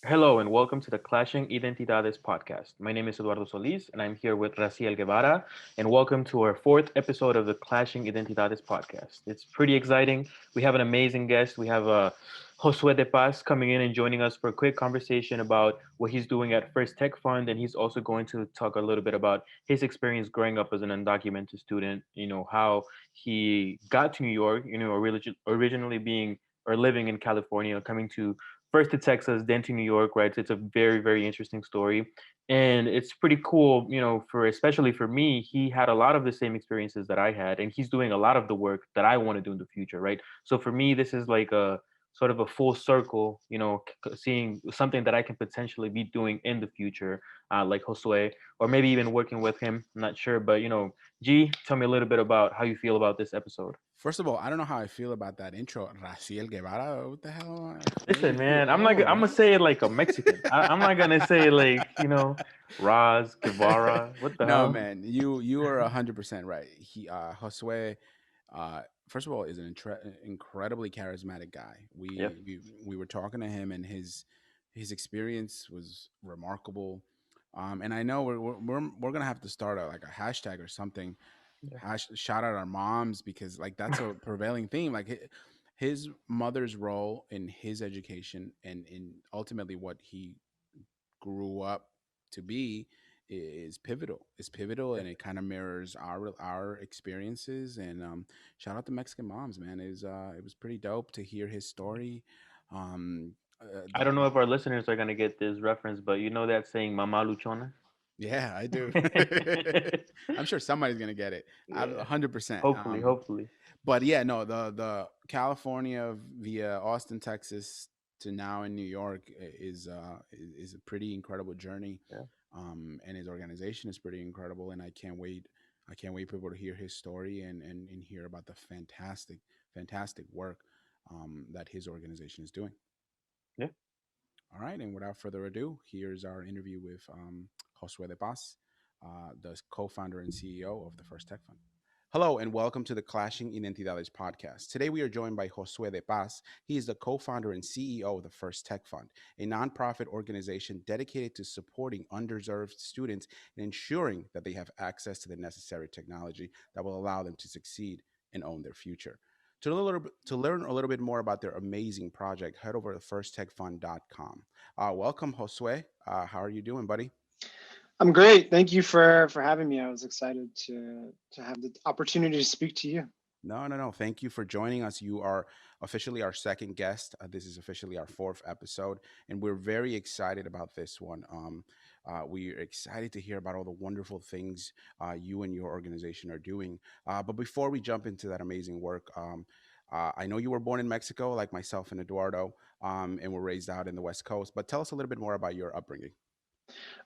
Hello and welcome to the Clashing Identidades podcast. My name is Eduardo Solis and I'm here with Raciel Guevara. And welcome to our fourth episode of the Clashing Identidades podcast. It's pretty exciting. We have an amazing guest. We have Josue De Paz coming in and joining us for a quick conversation about what he's doing at First Tech Fund. And he's also going to talk a little bit about his experience growing up as an undocumented student, how he got to New York, originally being or living in California, coming to first to Texas, then to New York, right? So it's a very, very interesting story. And it's pretty cool, for especially for me, he had a lot of the same experiences that I had, and he's doing a lot of the work that I want to do in the future, right? So for me, this is like a sort of a full circle, seeing something that I can potentially be doing in the future, like Josue, or maybe even working with him. I'm not sure, but G, tell me a little bit about how you feel about this episode. First of all, I don't know how I feel about that intro. Raciel Guevara, what the hell? Listen, Maybe man, I'm not. oh, I'm gonna what? say it like a Mexican. I'm not gonna say it like Raz Guevara. What the No, hell? man, you are 100% right. Josue, uh, first of all, is an incredibly charismatic guy. Yep. We were talking to him, and his experience was remarkable. And I know we're gonna have to start like a hashtag or something. Yeah. Shout out our moms because like that's a prevailing theme. Like his mother's role in his education and in ultimately what he grew up to be is pivotal. It's pivotal, and it kind of mirrors our experiences. And shout out to Mexican moms, man. It was pretty dope to hear his story. Um, I don't know if our listeners are gonna get this reference, but you know that saying "Mama luchona." yeah, I do. I'm sure somebody's gonna get it. I'm Yeah. 100%. Hopefully, hopefully. But yeah, no, the California via Austin, Texas to now in New York is a pretty incredible journey. Yeah. And his organization is pretty incredible, and I can't wait. I can't wait for people to hear his story and hear about the fantastic work that his organization is doing. Yeah. All right, and without further ado, here's our interview with Josue De Paz, the co-founder and CEO of the First Tech Fund. Hello and welcome to the Clashing Identidades podcast. Today we are joined by Josue De Paz. He is the co-founder and CEO of the First Tech Fund, a nonprofit organization dedicated to supporting underserved students and ensuring that they have access to the necessary technology that will allow them to succeed and own their future. To learn a little bit more about their amazing project, head over to firsttechfund.com. Welcome, Josue. How are you doing, buddy? I'm great. Thank you for having me. I was excited to have the opportunity to speak to you. No, no, no. Thank you for joining us. You are officially our second guest. This is officially our fourth episode, and we're very excited about this one. We're excited to hear about all the wonderful things you and your organization are doing. But before we jump into that amazing work, I know you were born in Mexico, like myself and Eduardo, and were raised out in the West Coast. But tell us a little bit more about your upbringing.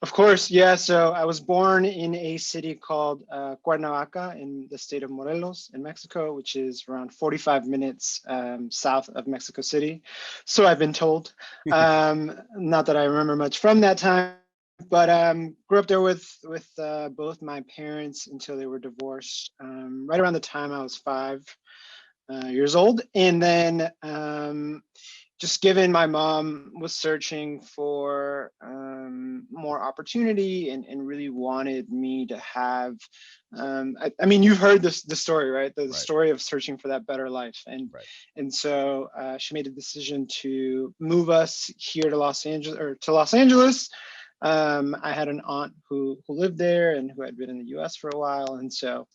Of course, yeah. So I was born in a city called Cuernavaca in the state of Morelos in Mexico, which is around 45 minutes south of Mexico City. So I've been told. Not that I remember much from that time, but grew up there with both my parents until they were divorced. Right around the time I was 5 years old, and then just given my mom was searching for more opportunity and really wanted me to have I mean you've heard the story, right? The Right, story of searching for that better life, right. and so she made a decision to move us here to Los Angeles, or to Los Angeles. I had an aunt who lived there and who had been in the US for a while, and so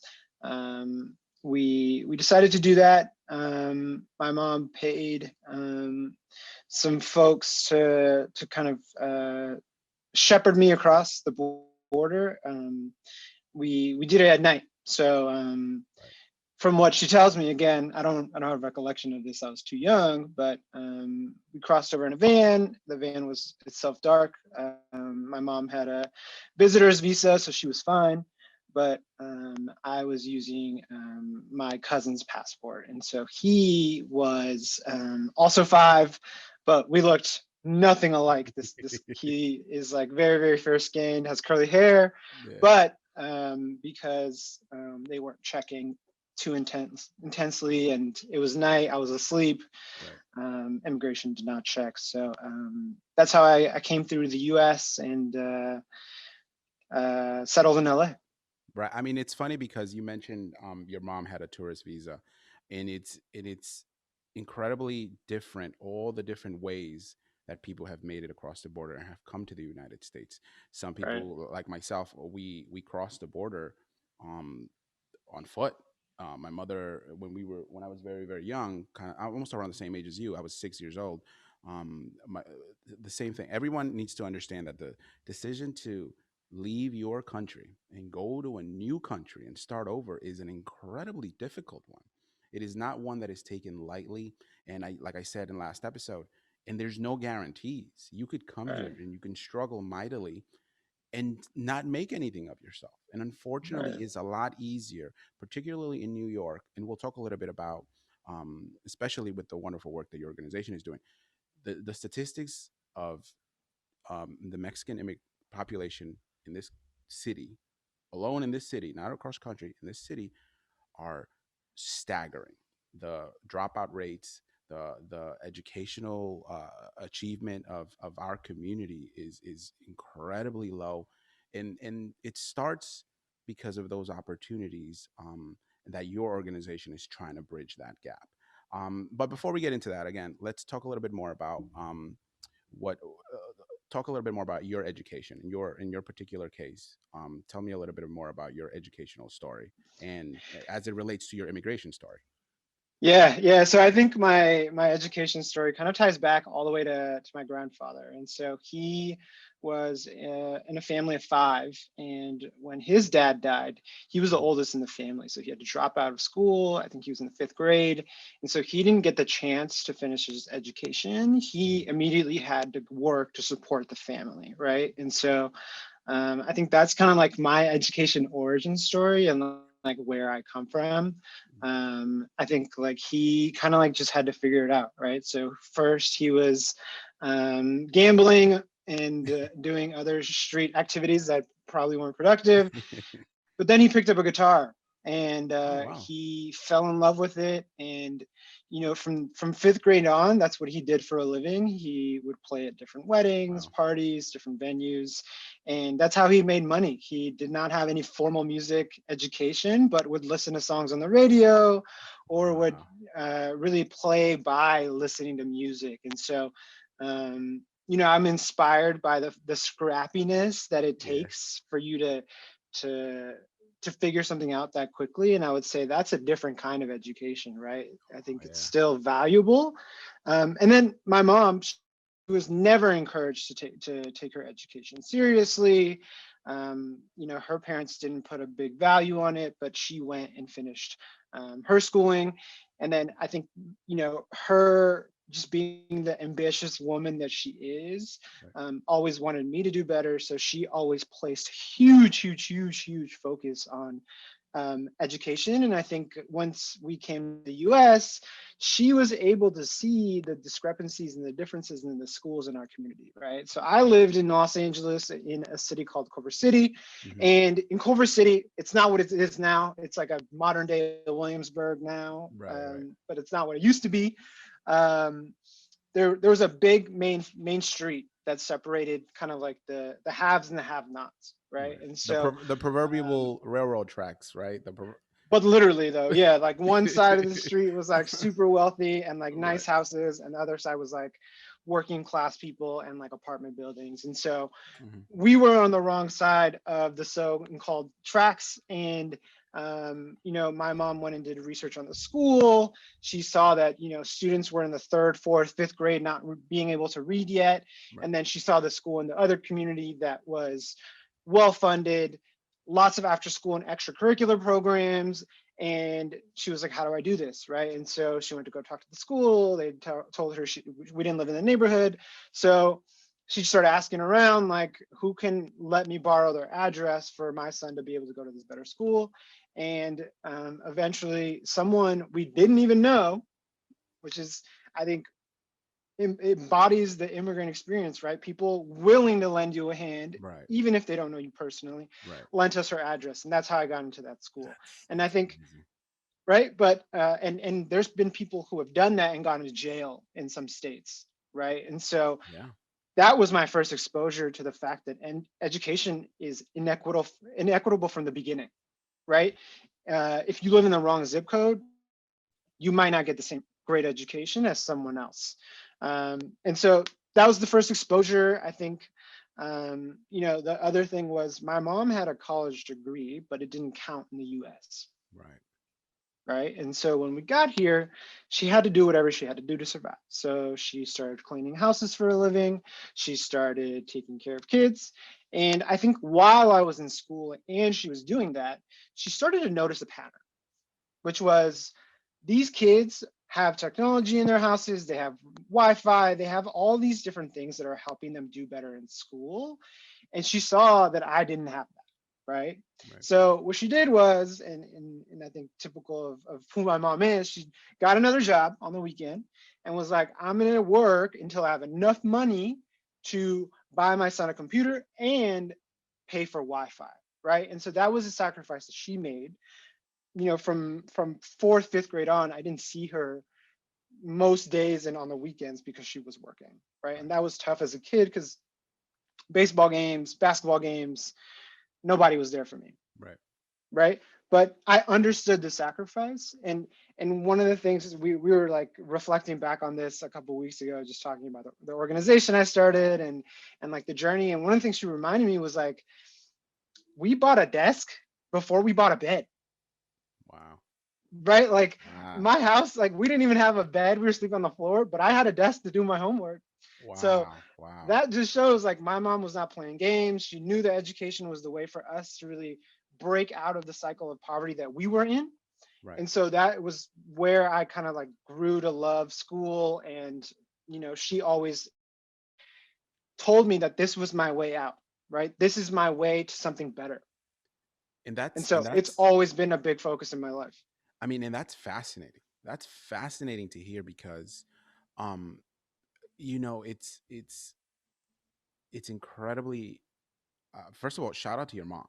um, we decided to do that. My mom paid some folks to kind of shepherd me across the border. We did it at night, so Right. from what she tells me, again, I don't have recollection of this. I was too young, but we crossed over in a van. The van was itself dark. My mom had a visitor's visa, so she was fine. But I was using my cousin's passport, and so he was also 5, but we looked nothing alike. This He is like very fair skinned, has curly hair, Yeah. but because they weren't checking too intensely, and it was night. I was asleep. Right. Immigration did not check, so that's how I came through the U.S. and settled in LA. Right. I mean, it's funny because you mentioned your mom had a tourist visa, and it's incredibly different. All the different ways that people have made it across the border and have come to the United States. Some Right, people, like myself, we crossed the border um, on foot. My mother, when I was very very young, kind of almost around the same age as you, I was 6 years old. The same thing. Everyone needs to understand that the decision to leave your country and go to a new country and start over is an incredibly difficult one. It is not one that is taken lightly. And like I said in last episode, and there's no guarantees. You could come right, here and you can struggle mightily and not make anything of yourself. And unfortunately, right, is a lot easier, particularly in New York. And we'll talk a little bit about, especially with the wonderful work that your organization is doing. The statistics of the Mexican population in this city, alone in this city, not across country, in this city, are staggering. The dropout rates, the educational achievement of our community is incredibly low, and it starts because of those opportunities that your organization is trying to bridge that gap. But before we get into that, again, let's talk a little bit more about what talk a little bit more about your education in your particular case. Tell me a little bit more about your educational story and as it relates to your immigration story. yeah. So I think my education story kind of ties back all the way to my grandfather, and so he was in a family of five, and when his dad died, he was the Mhm. oldest in the family, so he had to drop out of school. I think he was in the fifth grade, and so he didn't get the chance to finish his education. He immediately had to work to support the family, right? And so I think that's kind of like my education origin story and like where I come from. I think like he kind of like just had to figure it out, right? So first he was gambling and doing other street activities that probably weren't productive. But then he picked up a guitar and Oh wow. he fell in love with it. And from fifth grade on, that's what he did for a living. He would play at different weddings, Wow. parties, different venues, and that's how he made money. He did not have any formal music education, but would listen to songs on the radio or would Wow. really play by listening to music. And so I'm inspired by the scrappiness that it Yeah. takes for you to to figure something out that quickly. And I would say that's a different kind of education, right? I Oh, think it's yeah. still valuable. And then my mom, she was never encouraged to take her education seriously. Her parents didn't put a big value on it, but she went and finished her schooling. And then I think her just being the ambitious woman that she is, Right. always wanted me to do better. So she always placed huge focus on education. And I think once we came to the US, she was able to see the discrepancies and the differences in the schools in our community, right? So I lived in Los Angeles in a city called Culver City. Hmm. And in Culver City, it's not what it is now. It's like a modern day Williamsburg now, Right. Right. but it's not what it used to be. Um, there was a big main street that separated kind of like the haves and the have-nots, right? Right. And so The proverbial railroad tracks, right? but literally though, yeah, like one side of the street was like super wealthy and like Right. nice houses, and the other side was like working class people and like apartment buildings. And so Hmm. we were on the wrong side of the so-called tracks. And my mom went and did research on the school. She saw that students were in the third, fourth, fifth grade not being able to read yet. Right. And then she saw the school in the other community that was well funded, lots of after school and extracurricular programs. And she was like, how do I do this, right? And so she went to go talk to the school. They told her we didn't live in the neighborhood. So she started asking around, like, who can let me borrow their address for my son to be able to go to this better school. And eventually someone we didn't even know, which is, I think, embodies the immigrant experience, right? People willing to lend you a hand, Right. even if they don't know you personally, Right. lent us her address. And that's how I got into that school. And I That's think amazing. right? But and there's been people who have done that and gone to jail in some states, right? And so Yeah. that was my first exposure to the fact that education is inequitable from the beginning, right? If you live in the wrong zip code, you might not get the same great education as someone else. And so that was the first exposure, I think. The other thing was my mom had a college degree, but it didn't count in the US, Right. right? And so when we got here, she had to do whatever she had to do to survive. So she started cleaning houses for a living. She started taking care of kids. And I think while I was in school and she was doing that, she started to notice a pattern, which was these kids have technology in their houses, they have Wi-Fi, they have all these different things that are helping them do better in school. And she saw that I didn't have that, right? Right. So what she did was, and I think typical of who my mom is, she got another job on the weekend and was like, I'm gonna work until I have enough money to buy my son a computer and pay for Wi-Fi, right? And so that was a sacrifice that she made. From fourth, fifth grade on, I didn't see her most days and on the weekends because she was working, right? And Right. that was tough as a kid because baseball games, basketball games, nobody was there for me, Right. right? But I understood the sacrifice, and one of the things is we were like reflecting back on this a couple of weeks ago, just talking about the organization I started and like the journey. And one of the things she reminded me was like, we bought a desk before we bought a bed, Wow. right? Like Wow. my house, like we didn't even have a bed. We were sleeping on the floor, but I had a desk to do my homework. So Wow. Wow. that just shows like my mom was not playing games. She knew that education was the way for us to really break out of the cycle of poverty that we were in. Right. And so that was where I kind of like grew to love school. And, she always told me that this was my way out, right? This is my way to something better. And And that's and so it's that's always been a big focus in my life. I mean, and that's fascinating. That's fascinating to hear because um it's incredibly first of all, shout out to your mom,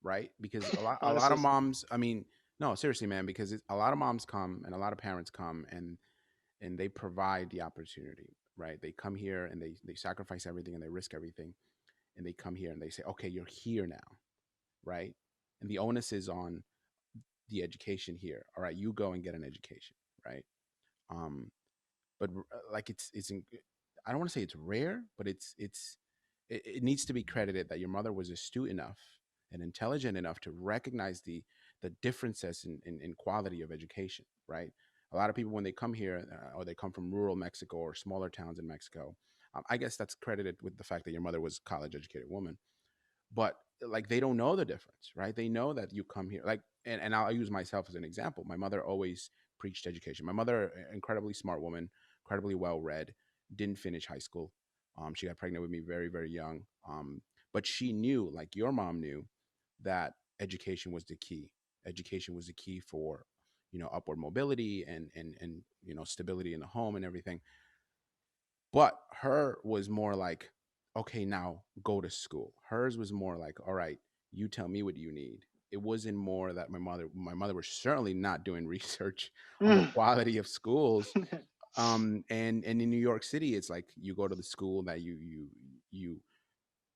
right? Because a lot of Honestly. moms, I mean, no, seriously, man, because a lot of moms come and a lot of parents come and they provide the opportunity, right? They come here and they sacrifice everything and they risk everything and they come here and they say, "Okay, you're here now." Right? And the onus is on the education here. All right, you go and get an education, right? Um but like I don't want to say it's rare, but it needs to be credited that your mother was astute enough and intelligent enough to recognize the differences in quality of education, right? A lot of people when they come here or they come from rural Mexico or smaller towns in Mexico, I guess that's credited with the fact that your mother was a college educated woman, but like they don't know the difference, right? They know that you come here like and I'll use myself as an example. My mother always preached education. My mother, incredibly smart woman, incredibly well read, didn't finish high school. She got pregnant with me very very young, but she knew, like your mom knew, that education was the key. Education was the key for upward mobility and stability in the home and everything. But her was more like, okay, now go to school. Hers was more like, all right, you tell me what you need. It wasn't more that my mother was certainly not doing research on the Mm. quality of schools. And in New York City, it's like you go to the school that you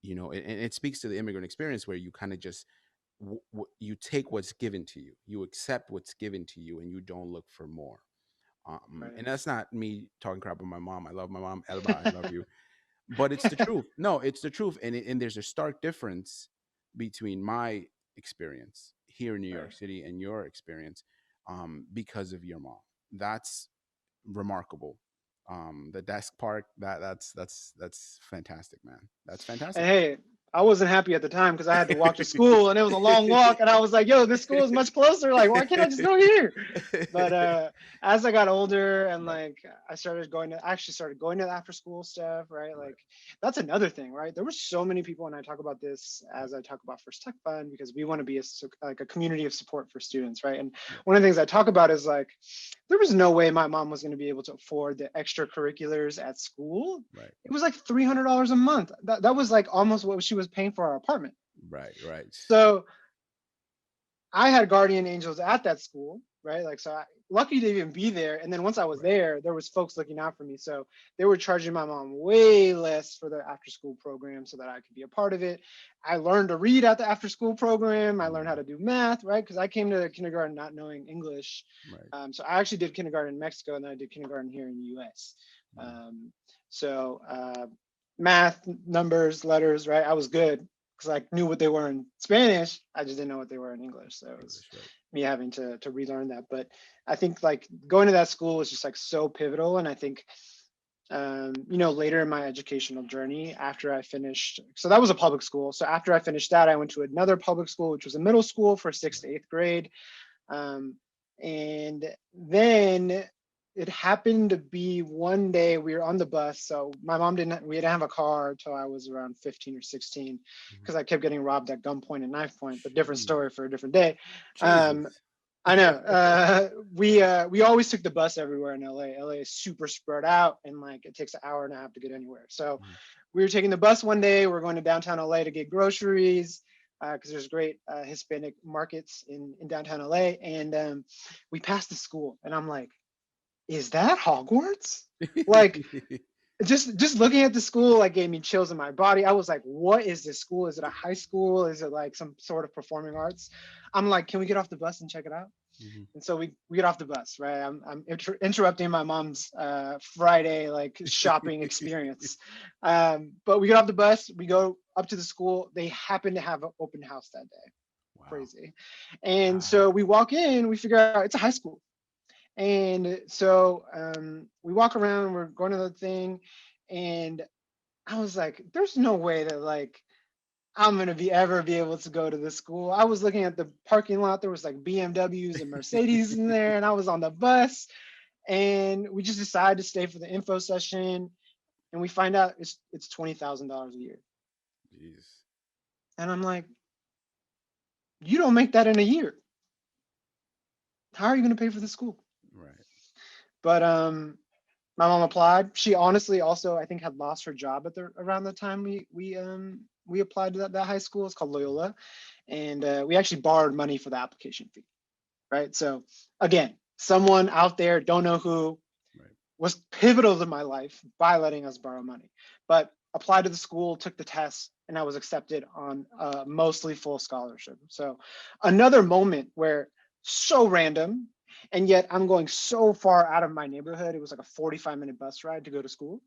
and it speaks to the immigrant experience where you kind of just you take what's given to you, you accept what's given to you, and you don't look for more. And Right. that's not me talking crap on my mom. I love my mom, Elba. I love you, but it's the truth. No, it's the truth, and there's a stark difference between my experience here in New York Right. City and your experience, because of your mom. That's remarkable. The desk part, that's fantastic, man. That's And fantastic. hey, I wasn't happy at the time because I had to walk to school and it was a long walk. And I was like, yo, this school is much closer. Like, why can't I just go here? But as I got older and Right, like I actually started going to the after school stuff, right? right, Like that's another thing, right? There were so many people, and I talk about this right, as I talk about First Tech Fund because we want to be like a community of support for students, right? And right, one of the things I talk about is like there was no way my mom was going to be able to afford the extracurriculars at school. right, It was like $300 a month. That was like almost what she was paying for our apartment. right, right. So I had guardian angels at that school, right? Like, so lucky to even be there. And then once I was there was folks looking out for me. So they were charging my mom way less for the after school program so that I could be a part of it. I learned to read at the after school program. I learned how to do math, right? Because I came to kindergarten not knowing English. Right. So I actually did kindergarten in Mexico, and then I did kindergarten here in the US. Mm. Um, so math, numbers, letters, right? I was good because I knew what they were in Spanish. I just didn't know what they were in English. So it was English, right? me having to relearn that. But I think like going to that school was just like so pivotal. And I think later in my educational journey, after I finished, so that was a public school. So after I finished that, I went to another public school, which was a middle school for sixth to eighth grade. Um, and then it happened to be one day we were on the bus. So we didn't have a car until I was around 15 or 16 Mhm. because I kept getting robbed at gunpoint and knife point, but different Jeez. story for a different day. Um, Jesus. I know. We always took the bus everywhere in LA. LA is super spread out, and like it takes an hour and a half to get anywhere. So Mhm. we were taking the bus one day. We're going to downtown LA to get groceries because there's great Hispanic markets in downtown LA. And we passed the school, and I'm like, "Is that Hogwarts?" Like just looking at the school like gave me chills in my body. I was like, what is this school? Is it a high school? Is it like some sort of performing arts? I'm like, can we get off the bus and check it out? Mhm. And so we get off the bus, right? I'm interrupting my mom's Friday like shopping experience. But we get off the bus, we go up to the school. They happen to have an open house that day. Wow. Crazy. And Wow. so we walk in, we figure out it's a high school. And so we walk around, we're going to the thing, and I was like, there's no way that like I'm gonna be ever be able to go to this school. I was looking at the parking lot, there was like BMWs and Mercedes in there, and I was on the bus, and we just decided to stay for the info session, and we find out it's $20,000 a year. Jeez. And I'm like, you don't make that in a year. How are you gonna pay for the school? Right. But my mom applied. She honestly also I think had lost her job at the around the time we applied to that high school. It's called Loyola, and we actually borrowed money for the application fee. Right. So again, someone out there don't know who Right. was pivotal to my life by letting us borrow money, but applied to the school, took the test, and I was accepted on a mostly full scholarship. So another moment where so random, and yet I'm going so far out of my neighborhood. It was like a 45-minute bus ride to go to school.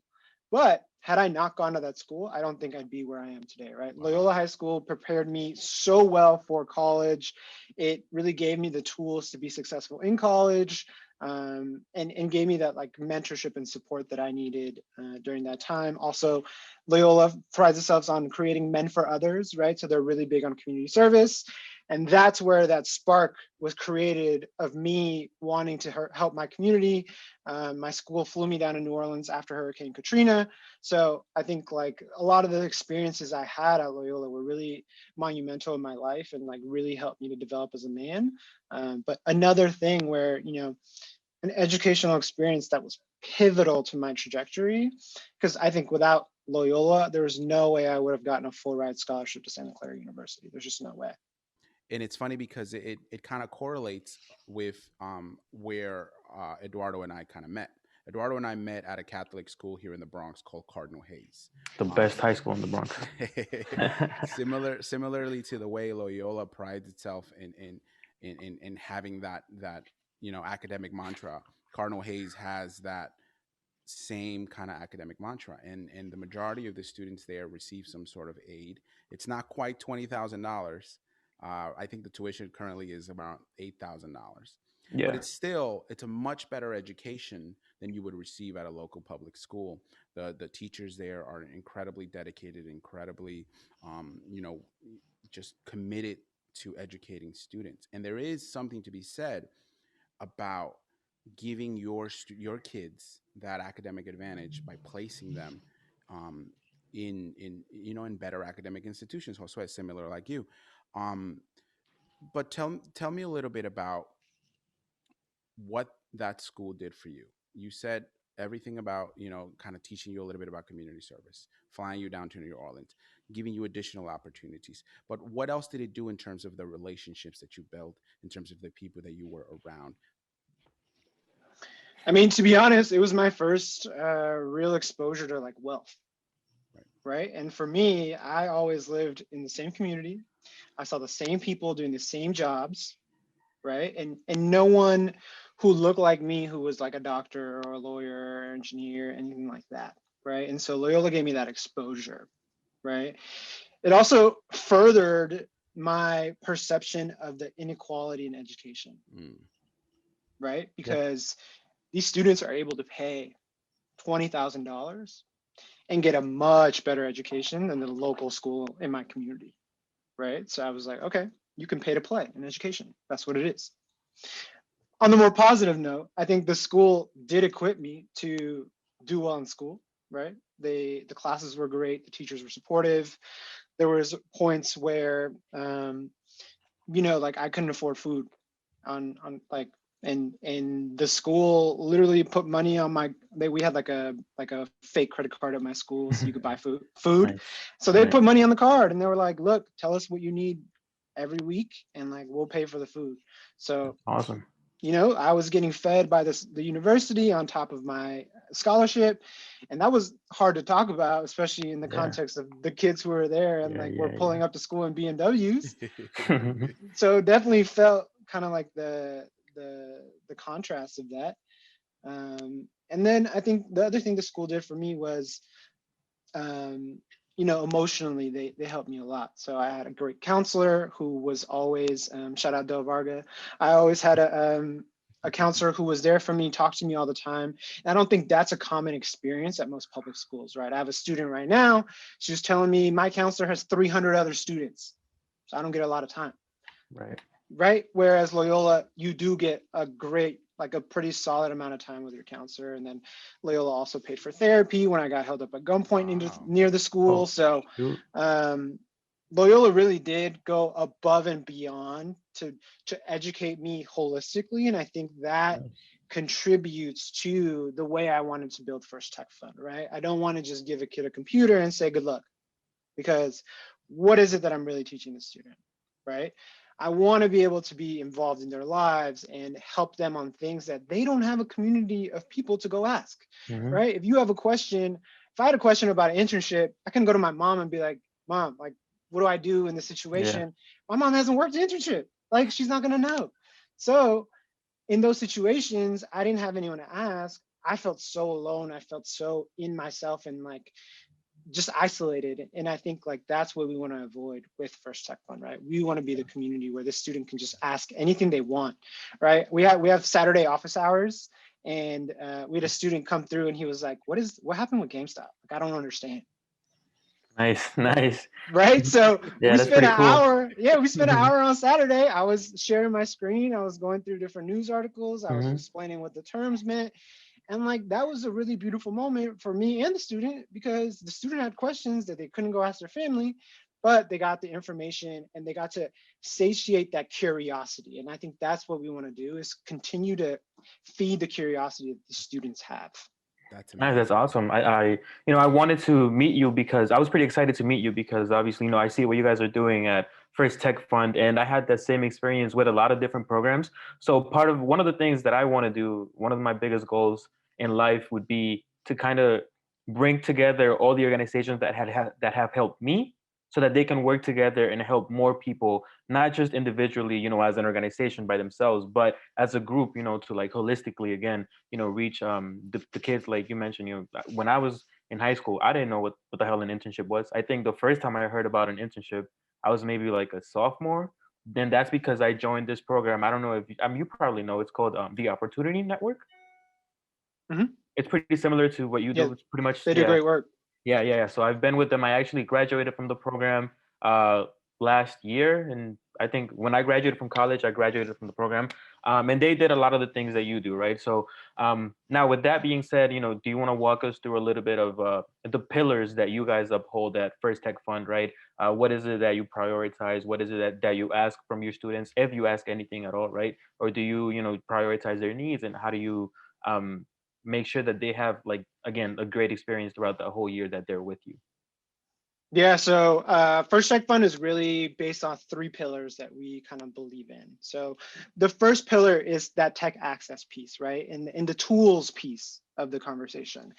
But had I not gone to that school, I don't think I'd be where I am today, right? Wow. Loyola High School prepared me so well for college. It really gave me the tools to be successful in college, and gave me that like mentorship and support that I needed during that time. Also, Loyola prides itself on creating men for others, right? So they're really big on community service. And that's where that spark was created of me wanting to help my community. My school flew me down to New Orleans after Hurricane Katrina. So I think like a lot of the experiences I had at Loyola were really monumental in my life and like really helped me to develop as a man. But another thing where, an educational experience that was pivotal to my trajectory, because I think without Loyola, there was no way I would have gotten a full ride scholarship to Santa Clara University. There's just no way. And it's funny because it kind of correlates with where Eduardo and I kind of met. Eduardo and I met at a Catholic school here in the Bronx called Cardinal Hayes. The best Um, high school in the Bronx. similarly to the way Loyola prides itself in having that academic mantra, Cardinal Hayes has that same kind of academic mantra, and the majority of the students there receive some sort of aid. It's not quite $20,000. I think the tuition currently is around $8,000, but Yeah. it's a much better education than you would receive at a local public school. The teachers there are incredibly dedicated, incredibly just committed to educating students, and there is something to be said about giving your kids that academic advantage by placing them um, in better academic institutions, also similar like you. Um, but tell me a little bit about what that school did for you. You said everything about kind of teaching you a little bit about community service, flying you down to New Orleans. giving you additional opportunities. But what else did it do in terms of the relationships that you built, in terms of the people that you were around? I mean, to be honest, it was my first real exposure to like wealth, Right. right? And for me, I always lived in the same community. I saw the same people doing the same jobs, right? And no one who looked like me who was like a doctor or a lawyer or engineer, anything like that, right? And so Loyola gave me that exposure, right? It also furthered my perception of the inequality in education, Mm. right? Yeah. Because these students are able to pay $20,000 and get a much better education than the local school in my community, right? So I was like, okay, you can pay to play in education. That's what it is. On the more positive note, I think the school did equip me to do well in school, right? The classes were great, the teachers were supportive. There was points where like I couldn't afford food on like and the school literally put money on we had like a fake credit card at my school so you could buy food. Nice. So they Nice. put money on the card and they were like, look, tell us what you need every week and like we'll pay for the food. So Awesome. I was getting fed by the university on top of my scholarship, and that was hard to talk about, especially in the Yeah. context of the kids who were there and Yeah. like we're Yeah. pulling up to school in BMWs. Yeah. So definitely felt kind of like the contrast of that. And then I think the other thing the school did for me was um, emotionally they helped me a lot. So I had a great counselor who was always shout out Del Varga. I always had a counselor who was there for me, talked to me all the time. And I don't think that's a common experience at most public schools, right? I have a student right now. She was telling me my counselor has 300 other students, so I don't get a lot of time, Right. right? Whereas Loyola, you do get like a pretty solid amount of time with your counselor. And then Loyola also paid for therapy when I got held up at gunpoint Wow. near the school. Oh, So shoot. um, Loyola really did go above and beyond to educate me holistically. And I think that Nice. contributes to the way I wanted to build First Tech Fund, right? I don't want to just give a kid a computer and say good luck, because what is it that I'm really teaching the student, right? I want to be able to be involved in their lives and help them on things that they don't have a community of people to go ask, Mm-hmm. right? If you have a question, if I had a question about an internship, I can go to my mom and be like, Mom, like, what do I do in this Yeah. situation? My mom hasn't worked an internship. Like, she's not going to know. So in those situations, I didn't have anyone to ask. I felt so alone. I felt so in myself and like just isolated. And I think like that's what we want to avoid with First Tech Fund, right? We want to be the community where the student can just ask anything they want, right? We have Saturday office hours, and we had a student come through and he was like, what happened with GameStop? Like, I don't understand. Nice. Nice. Right. So Yeah, that's pretty cool. we spent an hour on Saturday. I was sharing my screen. I was going through different news articles. I was Mm-hmm. explaining what the terms meant. And like that was a really beautiful moment for me and the student, because the student had questions that they couldn't go ask their family, but they got the information and they got to satiate that curiosity. And I think that's what we want to do, is continue to feed the curiosity that the students have. That's Nice, that's amazing. awesome. I wanted to meet you because I was pretty excited to meet you because obviously, I see what you guys are doing at First Tech Fund, and I had that same experience with a lot of different programs. So one of the things that I want to do, one of my biggest goals in life would be to kind of bring together all the organizations that have helped me, so that they can work together and help more people, not just individually, as an organization by themselves, but as a group, to like holistically again, reach the kids. Like you mentioned, when I was in high school, I didn't know what the hell an internship was. I think the first time I heard about an internship, I was maybe like a sophomore. Then that's because I joined this program. I don't know if you probably know, it's called the Opportunity Network. Mhm. It's pretty similar to what you do. Yeah, It's pretty much, they do yeah. great work. Yeah. So I've been with them. I actually graduated from the program uh, last year, and I think when I graduated from college, I graduated from the program. And they did a lot of the things that you do, right? So now, with that being said, do you want to walk us through a little bit of the pillars that you guys uphold at First Tech Fund, right? What is it that you prioritize? What is it that you ask from your students, if you ask anything at all, right? Or do you, prioritize their needs, and how do you make sure that they have, like, again, a great experience throughout the whole year that they're with you? Yeah, so First Strike Fund is really based on three pillars that we kind of believe in. So the first pillar is that tech access piece, right? And the tools piece of the conversation.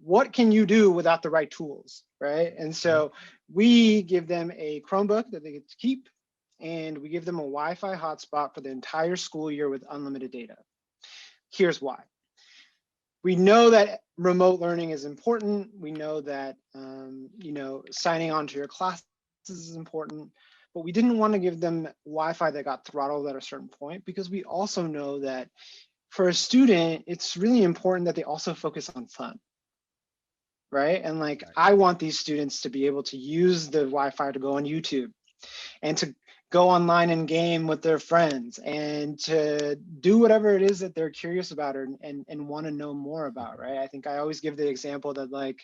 What can you do without the right tools, right? And so we give them a Chromebook that they get to keep, and we give them a Wi-Fi hotspot for the entire school year with unlimited data. Here's why. We know that remote learning is important. We know that signing on to your classes is important, but we didn't want to give them Wi-Fi that got throttled at a certain point, because we also know that for a student, it's really important that they also focus on fun, right? And like, Right. I want these students to be able to use the Wi-Fi to go on YouTube and to go online and game with their friends and to do whatever it is that they're curious about and want to know more about, right? I think I always give the example that, like,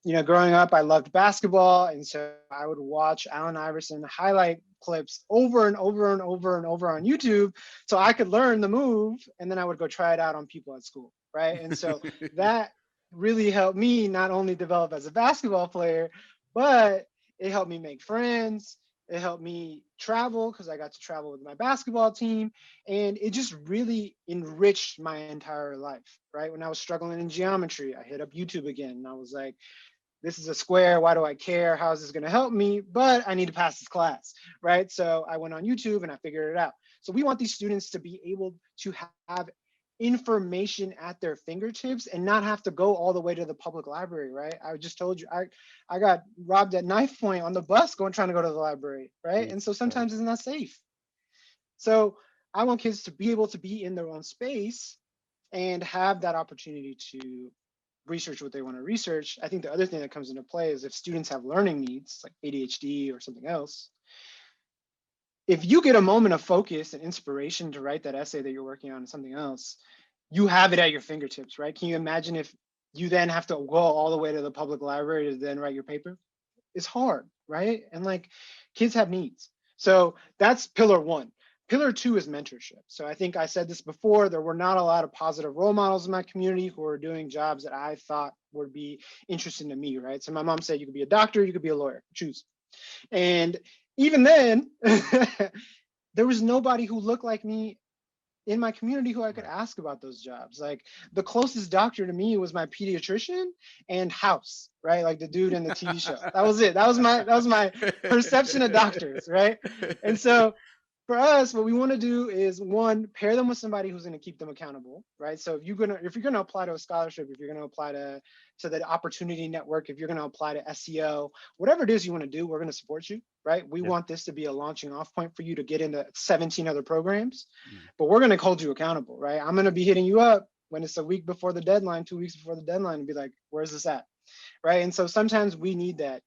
growing up, I loved basketball. And so I would watch Allen Iverson highlight clips over and over and over and over on YouTube so I could learn the move. And then I would go try it out on people at school, right? And so that really helped me not only develop as a basketball player, but it helped me make friends. It helped me travel because I got to travel with my basketball team. And it just really enriched my entire life, right? When I was struggling in geometry, I hit up YouTube again and I was like, this is a square. Why do I care? How is this going to help me? But I need to pass this class, right? So I went on YouTube and I figured it out. So we want these students to be able to have information at their fingertips and not have to go all the way to the public library, right? I just told you, I got robbed at knife point on the bus trying to go to the library, right? And so Right. sometimes it's not safe. So I want kids to be able to be in their own space and have that opportunity to research what they want to research. I think the other thing that comes into play is if students have learning needs like ADHD or something else, if you get a moment of focus and inspiration to write that essay that you're working on and something else, you have it at your fingertips, right? Can you imagine if you then have to go all the way to the public library to then write your paper? It's hard, right? And like, kids have needs. So that's pillar one. Pillar two is mentorship. So I think I said this before, there were not a lot of positive role models in my community who were doing jobs that I thought would be interesting to me, right? So my mom said, you could be a doctor, you could be a lawyer, choose. And even then, there was nobody who looked like me in my community who I could Right. ask about those jobs. Like, the closest doctor to me was my pediatrician and House, right? Like the dude in the TV show. That was it. That was my perception of doctors, right? And so for us, what we want to do is, one, pair them with somebody who's going to keep them accountable, right? So if you're gonna apply to a scholarship, if you're gonna apply to the Opportunity Network, if you're gonna apply to SEO, whatever it is you want to do, we're going to support you, right? We Yeah. want this to be a launching off point for you to get into 17 other programs, Mm. but we're going to hold you accountable, right? I'm going to be hitting you up when it's a week before the deadline, 2 weeks before the deadline, and be like, where's this at, right? And so sometimes we need that,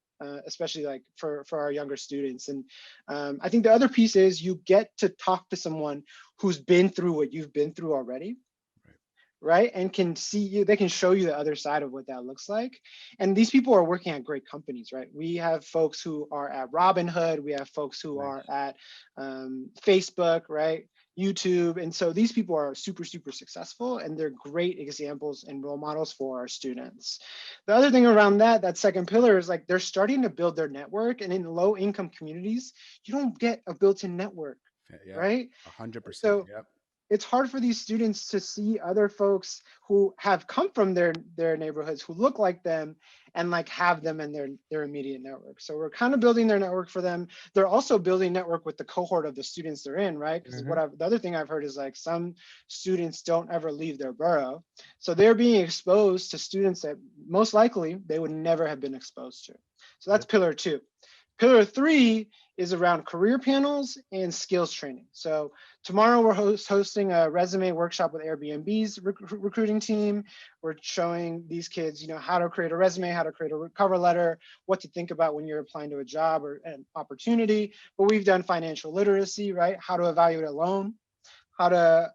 especially like for our younger students. And I think the other piece is you get to talk to someone who's been through what you've been through already, Right. right? And can see you, they can show you the other side of what that looks like. And these people are working at great companies, right? We have folks who are at Robinhood, we have folks who are Nice. at Facebook, right? YouTube. And so these people are super, super successful, and they're great examples and role models for our students. The other thing around that second pillar is like, they're starting to build their network. And in low income communities, you don't get a built-in network, Yep. right? 100%. So Yep. it's hard for these students to see other folks who have come from their neighborhoods, who look like them, and like have them in their immediate network. So we're kind of building their network for them. They're also building network with the cohort of the students they're in, right? Because Hmm. the other thing I've heard is like, some students don't ever leave their borough, so they're being exposed to students that most likely they would never have been exposed to. So that's Yep. pillar two. Pillar three is around career panels and skills training. So tomorrow we're hosting a resume workshop with Airbnb's recruiting team. We're showing these kids, how to create a resume, how to create a cover letter, what to think about when you're applying to a job or an opportunity. But we've done financial literacy, right? How to evaluate a loan, how to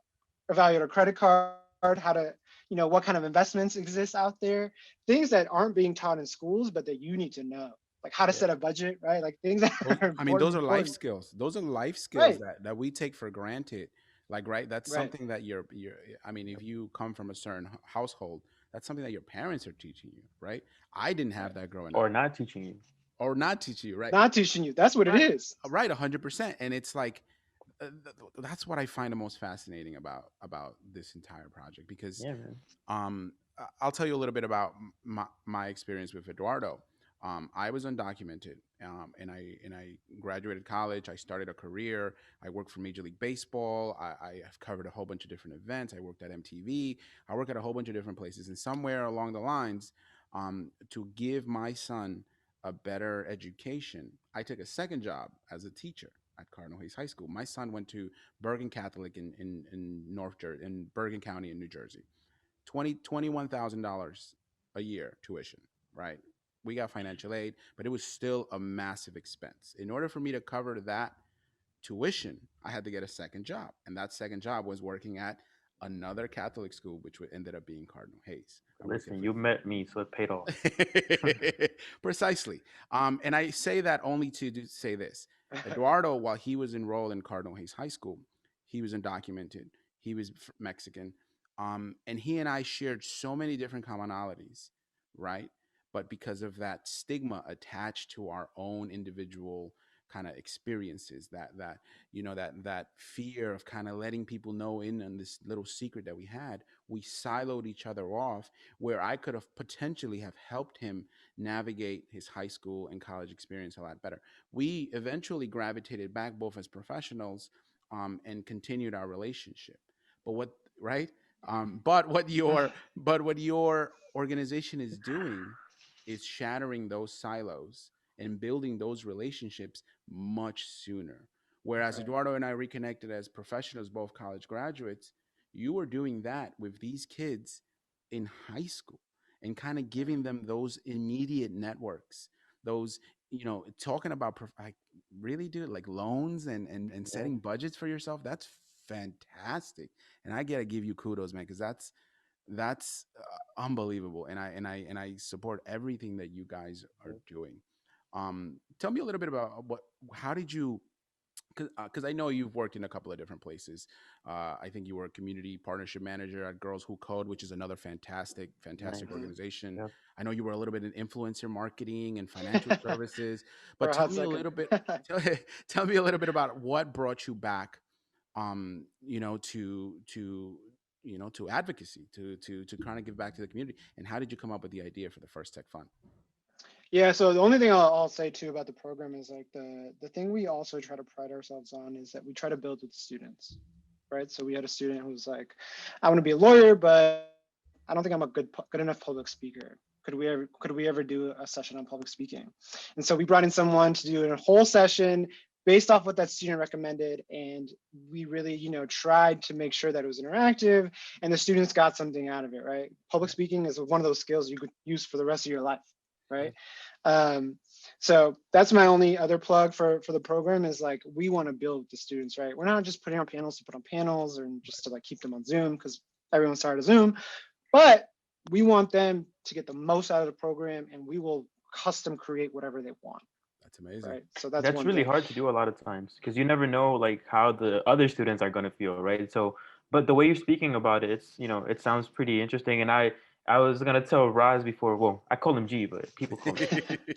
evaluate a credit card, how to, what kind of investments exist out there, things that aren't being taught in schools, but that you need to know, like how to Yeah. set a budget, right? Like things that Those, are I mean, those are life important. skills. Those are life skills Right, that we take for granted. Like, right, that's right. something that I mean, if you come from a certain household, that's something that your parents are teaching you, right? I didn't have Right. that growing Or up. not teaching you. or not teaching you, right? Not teaching you. That's what it Right, is. right, 100%. And it's like that's what I find the most fascinating about this entire project because Yeah, man. I'll tell you a little bit about my experience with Eduardo. I was undocumented, and I graduated college. I started a career. I worked for Major League Baseball. I have covered a whole bunch of different events. I worked at MTV. I worked at a whole bunch of different places. And somewhere along the lines, to give my son a better education, I took a second job as a teacher at Cardinal Hayes High School. My son went to Bergen Catholic in North Jersey, in Bergen County in New Jersey. $21,000 a year tuition, right? We got financial aid, but it was still a massive expense. In order for me to cover that tuition, I had to get a second job. And that second job was working at another Catholic school, which ended up being Cardinal Hayes. I worked there Listen, for you met me, so it paid off. precisely. And I say that only to say this. Eduardo, while he was enrolled in Cardinal Hayes High School, he was undocumented. He was Mexican. And he and I shared so many different commonalities, right? But because of that stigma attached to our own individual kind of experiences, that fear of kind of letting people know in on this little secret that we had, we siloed each other off, where I could have potentially have helped him navigate his high school and college experience a lot better. We eventually gravitated back both as professionals, and continued our relationship. But what right? But what your organization is doing is shattering those silos and building those relationships much sooner. Whereas Right. Eduardo and I reconnected as professionals, both college graduates, you were doing that with these kids in high school and kind of giving them those immediate networks, those, talking about like really, dude, like loans and Yeah. setting budgets for yourself. That's fantastic. And I gotta give you kudos, man, because that's unbelievable. And I support everything that you guys are doing. Tell me a little bit about how did you, because I know you've worked in a couple of different places. I think you were a community partnership manager at Girls Who Code, which is another fantastic Nice. organization. Yep. I know you were a little bit in influencer marketing and financial services, For but a tell hot me a second. little bit. Tell, tell me a little bit about what brought you back, to advocacy, to kind of give back to the community, and how did you come up with the idea for the first Tech Fund? Yeah, so the only thing I'll say too about the program is like the thing we also try to pride ourselves on is that we try to build with the students, right? So we had a student who was like, I want to be a lawyer, but I don't think I'm a good enough public speaker. Could we ever do a session on public speaking? And so we brought in someone to do a whole session based off what that student recommended, and we really tried to make sure that it was interactive and the students got something out of it, right? Public speaking is one of those skills you could use for the rest of your life, right? um, so that's my only other plug for the program is like we want to build with the students, right? We're not just putting on panels to put on panels or just to like keep them on Zoom because everyone's tired of Zoom, but we want them to get the most out of the program, and we will custom create whatever they want, That's amazing. right? So that's That's one really thing. hard to do a lot of times because you never know like how the other students are going to feel, right? So, but the way you're speaking about it, it sounds pretty interesting. And I was gonna tell Raz before. Well, I call him G, but people call me.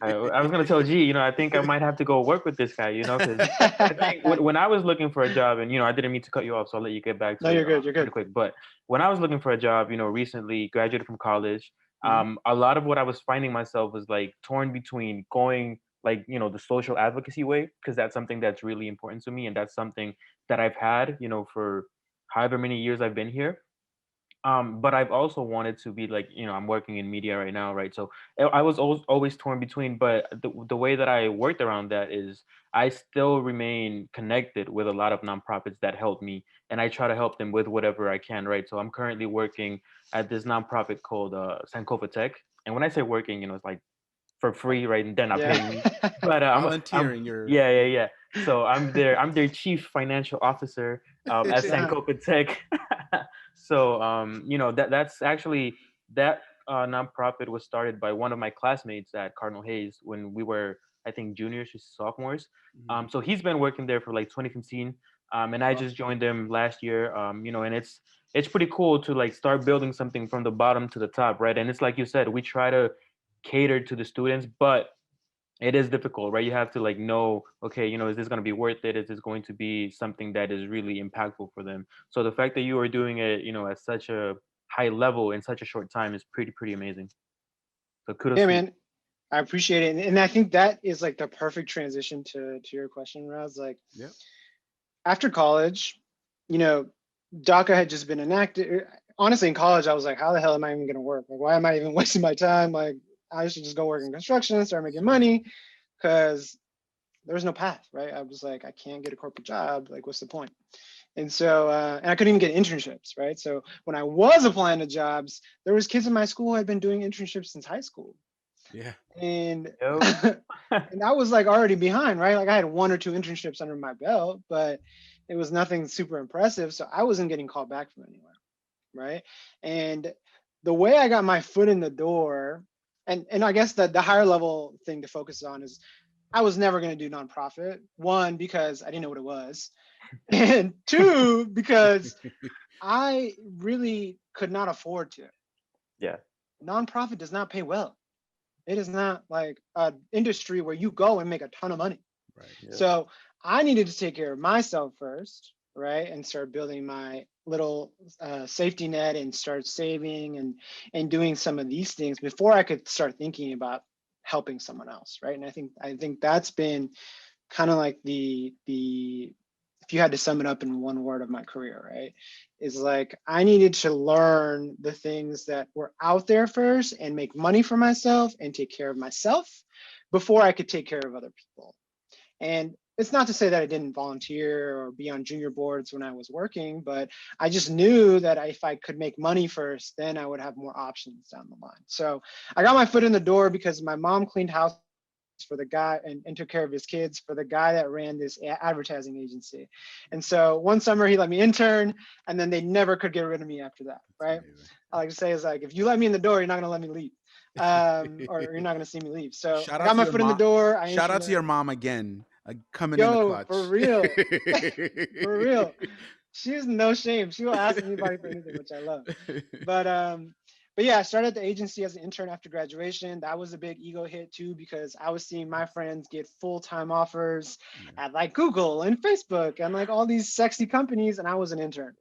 I was gonna tell G. I think I might have to go work with this guy. Because I think when I was looking for a job, and I didn't mean to cut you off, so I'll let you get back No, to you're it good. You're pretty good. quick. But when I was looking for a job, recently graduated from college, Mhm. a lot of what I was finding myself was like torn between going like the social advocacy way because that's something that's really important to me and that's something that I've had for however many years I've been here. But I've also wanted to be like, I'm working in media right now, right? So I was always torn between, but the way that I worked around that is I still remain connected with a lot of nonprofits that help me, and I try to help them with whatever I can, right? So I'm currently working at this nonprofit called Sankofa Tech, and when I say working, it's like for free, right? And they're not Yeah. paying me, but I'm Volunteering your yeah, yeah, yeah. So I'm their chief financial officer at Yeah. Sankofa Tech. So that's actually that nonprofit was started by one of my classmates at Cardinal Hayes when we were, I think, juniors to sophomores. Mhm. So he's been working there for like 2015, and I Wow. just joined him last year. And it's pretty cool to like start building something from the bottom to the top, right? And it's like you said, we try to cater to the students, but It is difficult, right? You have to like know, okay, is this going to be worth it? Is this going to be something that is really impactful for them? So the fact that you are doing it, at such a high level in such a short time is pretty amazing. So kudos Yeah, to you. man, I appreciate it. And I think that is like the perfect transition to your question, Raz. Like Yeah. after college, you know, DACA had just been enacted. Honestly, in college, I was like, how the hell am I even going to work? Like, why am I even wasting my time? Like, I should just go work in construction and start making Sure. money because there was no path, right? I was like, I can't get a corporate job. Like, what's the point? And so, and I couldn't even get internships, right? So when I was applying to jobs, there was kids in my school who had been doing internships since high school. Yeah. And Yo. and I was like already behind, right? Like I had one or two internships under my belt, but it was nothing super impressive. So I wasn't getting called back from anywhere, right? And the way I got my foot in the door, and I guess the higher level thing to focus on is I was never going to do nonprofit. One, because I didn't know what it was, and two, because I really could not afford to. Yeah. Nonprofit does not pay well. It is not like an industry where you go and make a ton of money. Right. Yeah. So I needed to take care of myself first, right, and start building my little safety net and start saving and doing some of these things before I could start thinking about helping someone else, right? And I think that's been kind of like the if you had to sum it up in one word of my career, right, is like I needed to learn the things that were out there first and make money for myself and take care of myself before I could take care of other people. And it's not to say that I didn't volunteer or be on junior boards when I was working, but I just knew that if I could make money first, then I would have more options down the line. So I got my foot in the door because my mom cleaned house for the guy and took care of his kids for the guy that ran this advertising agency. And so one summer he let me intern, and then they never could get rid of me after that, That's right? amazing. I like to say is like, if you let me in the door, you're not gonna let me leave. Or you're not gonna see me leave. So Shout I out got to my your foot in the mom. door. I Shout out interned to your there. mom again, coming in the Yo, for clutch. real. For real. She has no shame. She will ask anybody for anything, which I love. But but yeah, I started at the agency as an intern after graduation. That was a big ego hit too, because I was seeing my friends get full-time offers Yeah. at like Google and Facebook and like all these sexy companies, and I was an intern,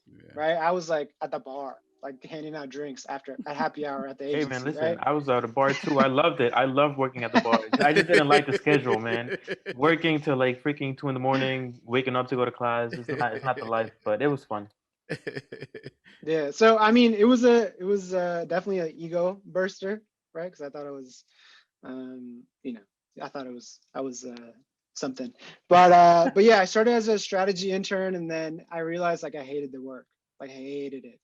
Yeah. right? I was like at the bar, like handing out drinks after at happy hour at the Hey man, agency, listen, right? I was at a bar too. I loved it. I loved working at the bar. I just didn't like the schedule, man. Working till like freaking 2 in the morning, waking up to go to class. It's not the life, but it was fun. Yeah. So I mean, it was definitely an ego burster, right? Because I thought it was, you know, I thought I was something, but yeah, I started as a strategy intern, and then I realized like I hated the work, like I hated it.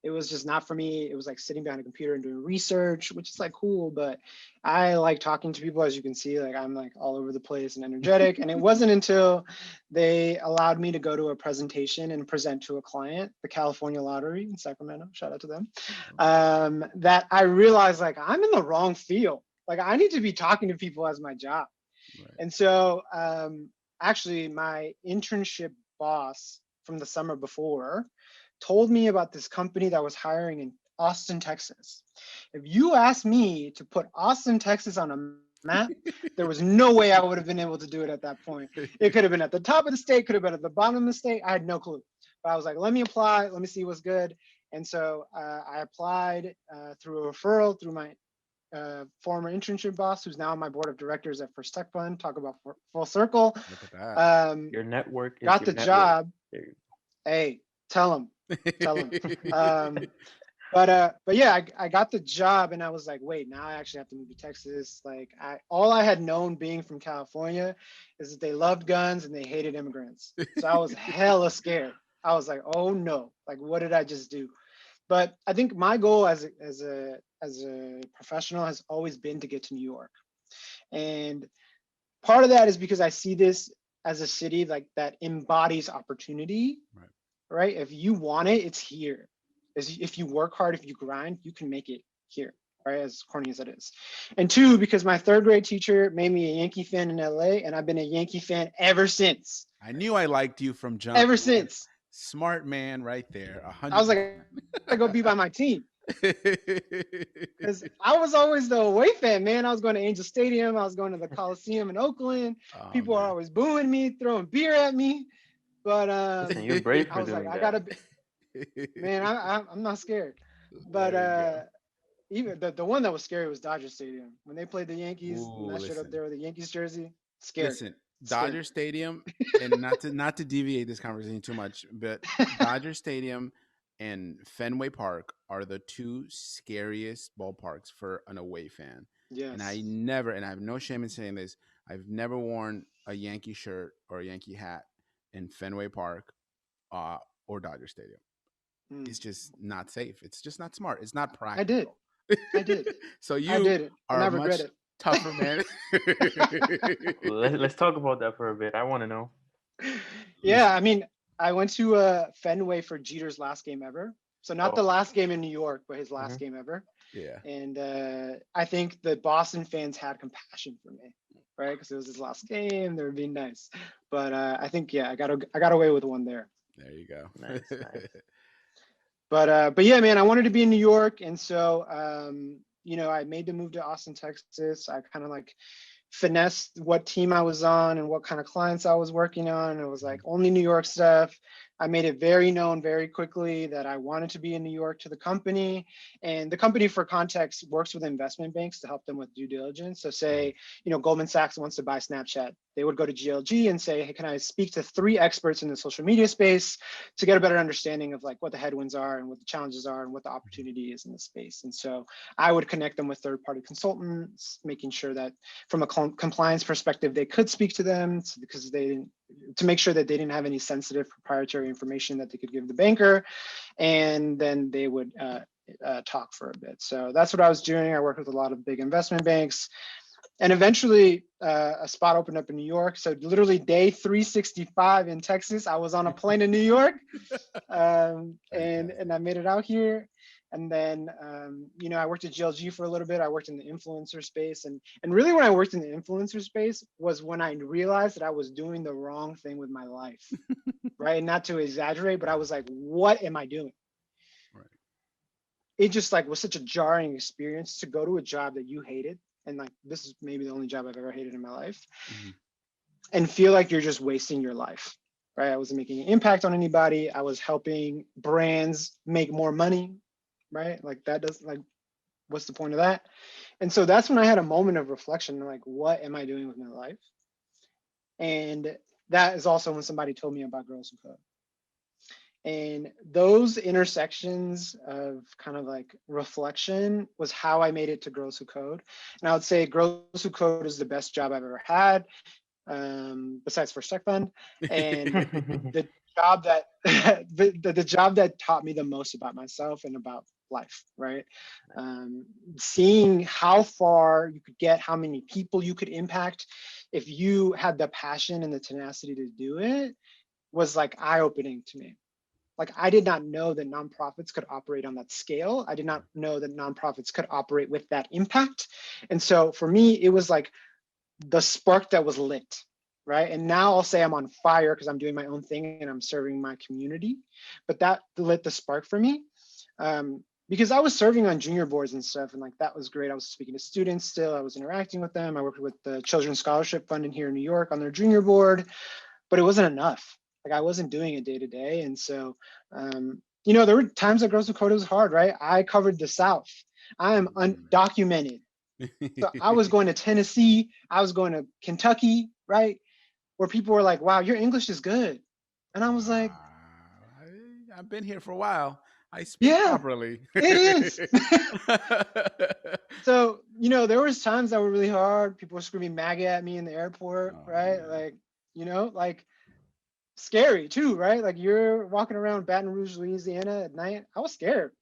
It was just not for me. It was like sitting behind a computer and doing research, which is like cool, but I like talking to people. As you can see, like I'm like all over the place and energetic. And it wasn't until they allowed me to go to a presentation and present to a client, the California Lottery in Sacramento, shout out to them, that I realized like I'm in the wrong field. Like I need to be talking to people as my job. Right. And so actually my internship boss from the summer before told me about this company that was hiring in Austin, Texas. If you asked me to put Austin, Texas on a map, there was no way I would have been able to do it at that point. It could have been at the top of the state, could have been at the bottom of the state. I had no clue. But I was like, let me apply, let me see what's good. And so I applied through a referral through my former internship boss, who's now on my board of directors at First Tech Fund. Talk about full circle. Look at that. Um, Your network is got your the net worth. job. There you Hey, tell him, tell him. But yeah, I got the job, and I was like, wait, now I actually have to move to Texas. Like, all I had known being from California is that they loved guns and they hated immigrants. So I was hella scared. I was like, oh no, like what did I just do? But I think my goal as a professional has always been to get to New York. And part of that is because I see this as a city like that embodies opportunity, Right. right? If you want it, it's here. If you work hard, if you grind, you can make it here, right? As corny as it is. And two, because my third grade teacher made me a Yankee fan in LA, and I've been a Yankee fan ever since. I knew I liked you from jump, Ever man. since. Smart man right there. I was like, 100%. I gotta go be by my team. Because I was always the away fan, man. I was going to Angel Stadium. I was going to the Coliseum in Oakland. Oh People are man. always booing me, throwing beer at me. But Listen, you're brave I for was like, doing I that. gotta be, man. I'm not scared. But There you go. even the one that was scary was Dodger Stadium when they played the Yankees and Ooh, I showed up listen. there with a Yankees jersey. Scared, Listen, scared. Dodger Stadium, and not to deviate this conversation too much, but Dodger Stadium and Fenway Park are the two scariest ballparks for an away fan. And I Yes. never, and I have no shame in saying this, I've never worn a Yankee shirt or a Yankee hat in Fenway Park uh, or Dodger Stadium. Mm. It's just not safe. It's just not smart. It's not I did. practical. I did. So I you did it, and are I a regret much it. tougher man. Let's talk about that for a bit. I want to know. Yeah, Listen. I mean, I went to Fenway for Jeter's last game ever. So not the Oh, last game in New York, but his hmm last game ever. Yeah. And I think the Boston fans had compassion for me, right? Because it was his last game. They were being nice. But I think yeah, I got away with one there. There you go. nice, nice. But yeah, man, I wanted to be in New York, and so I made the move to Austin, Texas. I kind of like finessed what team I was on and what kind of clients I was working on. It was like only New York stuff. I made it very known very quickly that I wanted to be in New York to the company. And the company, for context, works with investment banks to help them with due diligence. So Mhm. say, Goldman Sachs wants to buy Snapchat. They would go to GLG and say, hey, can I speak to 3 experts in the social media space to get a better understanding of like what the headwinds are and what the challenges are and what the opportunity is in the space. And so I would connect them with third-party consultants, making sure that from a compliance perspective, they could speak to them because they didn't, to make sure that they didn't have any sensitive proprietary information that they could give the banker, and then they would talk for a bit. So that's what I was doing. I worked with a lot of big investment banks, and eventually a spot opened up in New York. So literally day 365 in Texas, I was on a plane in New York, and Fantastic. I made it out here. And then I worked at GLG for a little bit. I worked in the influencer space, and really when I worked in the influencer space was when I realized that I was doing the wrong thing with my life, right? And not to exaggerate, but I was like, what am I doing? Right. It just like was such a jarring experience to go to a job that you hated, and like this is maybe the only job I've ever hated in my life, Mhm. and feel like you're just wasting your life, right? I wasn't making an impact on anybody. I was helping brands make more money, right? Like that does like what's the point of that? And so that's when I had a moment of reflection, like what am I doing with my life? And that is also when somebody told me about Girls Who Code. And those intersections of kind of like reflection was how I made it to Girls Who Code. And I would say Girls Who Code is the best job I've ever had, besides First Tech Fund. And the job that the job that taught me the most about myself and about life, right? Um, Seeing how far you could get, how many people you could impact if you had the passion and the tenacity to do it was like eye-opening to me. Like I did not know that nonprofits could operate on that scale. I did not know that nonprofits could operate with that impact. And so for me, it was like the spark that was lit, right? And now I'll say I'm on fire because I'm doing my own thing and I'm serving my community. But that lit the spark for me, because I was serving on junior boards and stuff, and like that was great. I was speaking to students still. I was interacting with them. I worked with the Children's Scholarship Fund in here in New York on their junior board, but it wasn't enough. Like I wasn't doing it day to day, and so there were times that Girls with Code was hard, right? I covered the South. I am Mhm. undocumented. So I was going to Tennessee, I was going to Kentucky, right? Where people were like, wow, your English is good. And I was like, Wow. I've been here for a while. I speak yeah, properly. it is. So, there was times that were really hard. People were screaming MAGA at me in the airport, Oh right? man. Like scary too, right? Like you're walking around Baton Rouge, Louisiana at night. I was scared.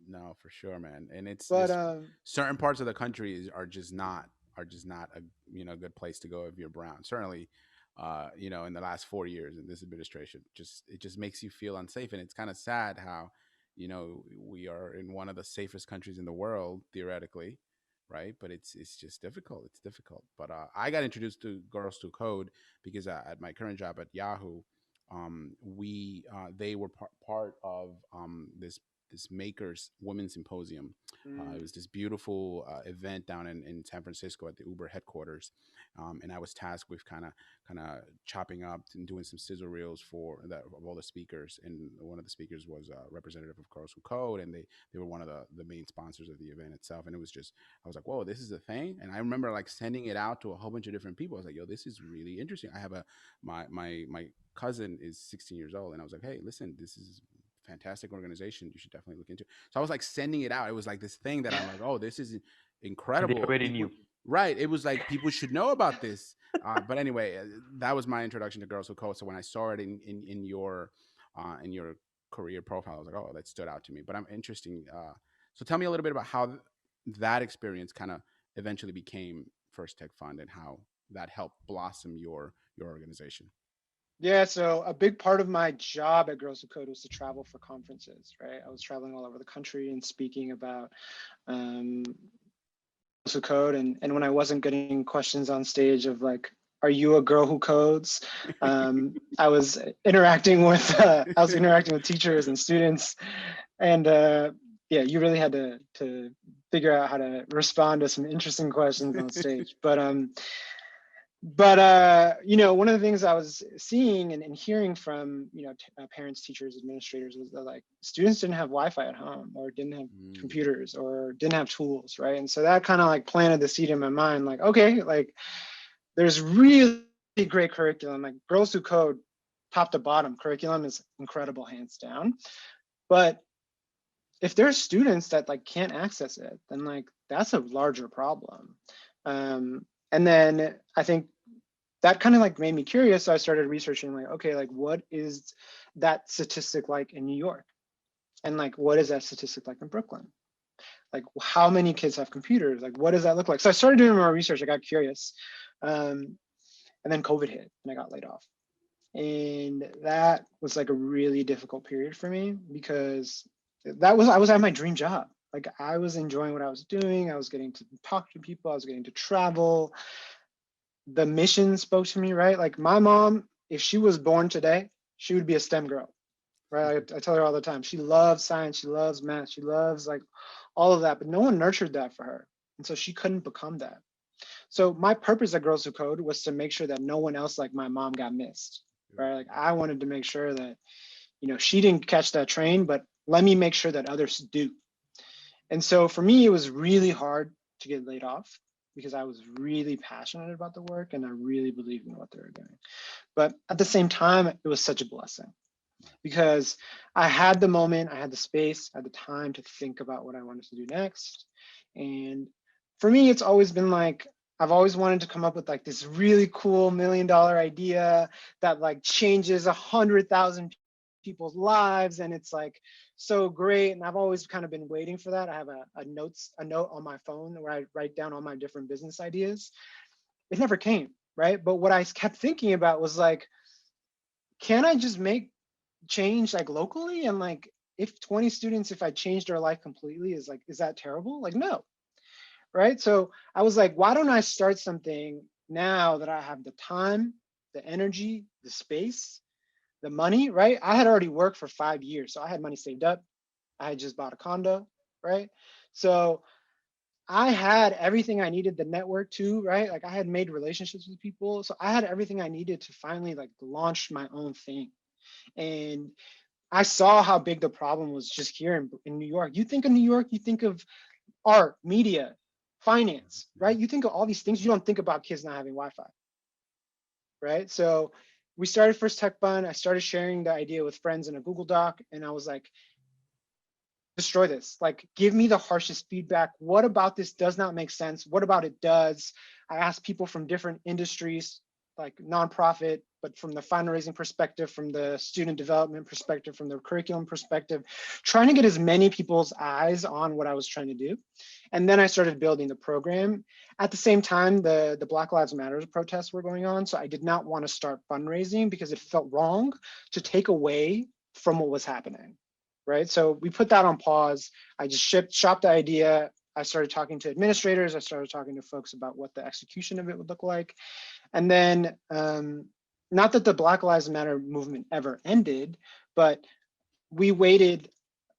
No, for sure, man. And But it's certain parts of the country are just not a good place to go if you're brown. Certainly, in the last 4 years in this administration, just it just makes you feel unsafe, and it's kind of sad how we are in one of the safest countries in the world theoretically, right? But it's just difficult. It's difficult. But I got introduced to Girls to Code because at my current job at Yahoo, we they were part of this this makers women's symposium. It Mm. was this beautiful event down in San Francisco at the Uber headquarters, and I was tasked with kind of chopping up and doing some sizzle reels for of all the speakers. And one of the speakers was a representative of Girls Who Code, and they were one of the main sponsors of the event itself. And it was just, I was like, whoa, this is a thing. And I remember like sending it out to a whole bunch of different people. I was like, yo, this is really interesting. I have my cousin is 16 years old, and I was like, hey, listen, this is fantastic organization, you should definitely look into it. So I was like sending it out. It was like this thing that I'm like, oh, this is And they incredible. already People, knew. right? It was like people should know about this. But anyway, that was my introduction to Girls Who Code. So when I saw it in your career profile, I was like, oh, that stood out to me. But I'm interesting. So tell me a little bit about how that experience kind of eventually became First Tech Fund, and how that helped blossom your organization. Yeah, so a big part of my job at Girls Who Code was to travel for conferences, right? I was traveling all over the country and speaking about um, Girls Who Code, and when I wasn't getting questions on stage of like, "Are you a girl who codes?" I was interacting with teachers and students, and yeah, you really had to figure out how to respond to some interesting questions on stage, but you know, one of the things I was seeing and hearing from, you know, parents, teachers, administrators, was that like students didn't have Wi-Fi at home, or didn't have Mm, computers, or didn't have tools, right? And so that kind of like planted the seed in my mind, like, okay, like there's really great curriculum, like Girls Who Code, top to bottom curriculum is incredible, hands down. But if there's students that like can't access it, then like that's a larger problem. And then I think that kind of like made me curious. So I started researching like, okay, like what is that statistic like in New York? And like, what is that statistic like in Brooklyn? Like how many kids have computers? Like, what does that look like? So I started doing more research. I got curious. And then COVID hit and I got laid off. And that was like a really difficult period for me, because I was at my dream job. Like I was enjoying what I was doing. I was getting to talk to people. I was getting to travel. The mission spoke to me, right? Like my mom, if she was born today, she would be a STEM girl, right? I tell her all the time. She loves science, she loves math, she loves like all of that, but no one nurtured that for her. And so she couldn't become that. So my purpose at Girls Who Code was to make sure that no one else like my mom got missed, right? Like I wanted to make sure that, you know, she didn't catch that train, but let me make sure that others do. And so for me, it was really hard to get laid off, because I was really passionate about the work and I really believed in what they were doing. But at the same time, it was such a blessing, because I had the moment, I had the space, I had the time to think about what I wanted to do next. And for me, it's always been like, I've always wanted to come up with like this really cool $1 million idea that like changes 100,000 people's lives, and it's like so great. And I've always kind of been waiting for that. I have a note on my phone where I write down all my different business ideas. It never came, right? But what I kept thinking about was like, can I just make change like locally? And like, if 20 students, if I changed their life completely, is that terrible? Like, no, right? So I was like, why don't I start something now that I have the time, the energy, the space, the money, right? I had already worked for 5 years, so I had money saved up. I had just bought a condo, right? So I had everything I needed, the network too, right? Like I had made relationships with people. So I had everything I needed to finally like launch my own thing. And I saw how big the problem was just here in New York. You think of New York, you think of art, media, finance, right? You think of all these things, you don't think about kids not having Wi-Fi, right? So we started First Tech Fund. I started sharing the idea with friends in a Google Doc, and I was like, destroy this. Like, give me the harshest feedback. What about this does not make sense? What about it does? I asked people from different industries, like nonprofit, but from the fundraising perspective, from the student development perspective, from the curriculum perspective, trying to get as many people's eyes on what I was trying to do. And then I started building the program. At the same time, the Black Lives Matter protests were going on. So I did not want to start fundraising because it felt wrong to take away from what was happening, right? So we put that on pause. I just shopped the idea. I started talking to administrators. I started talking to folks about what the execution of it would look like. And then, not that the Black Lives Matter movement ever ended, but we waited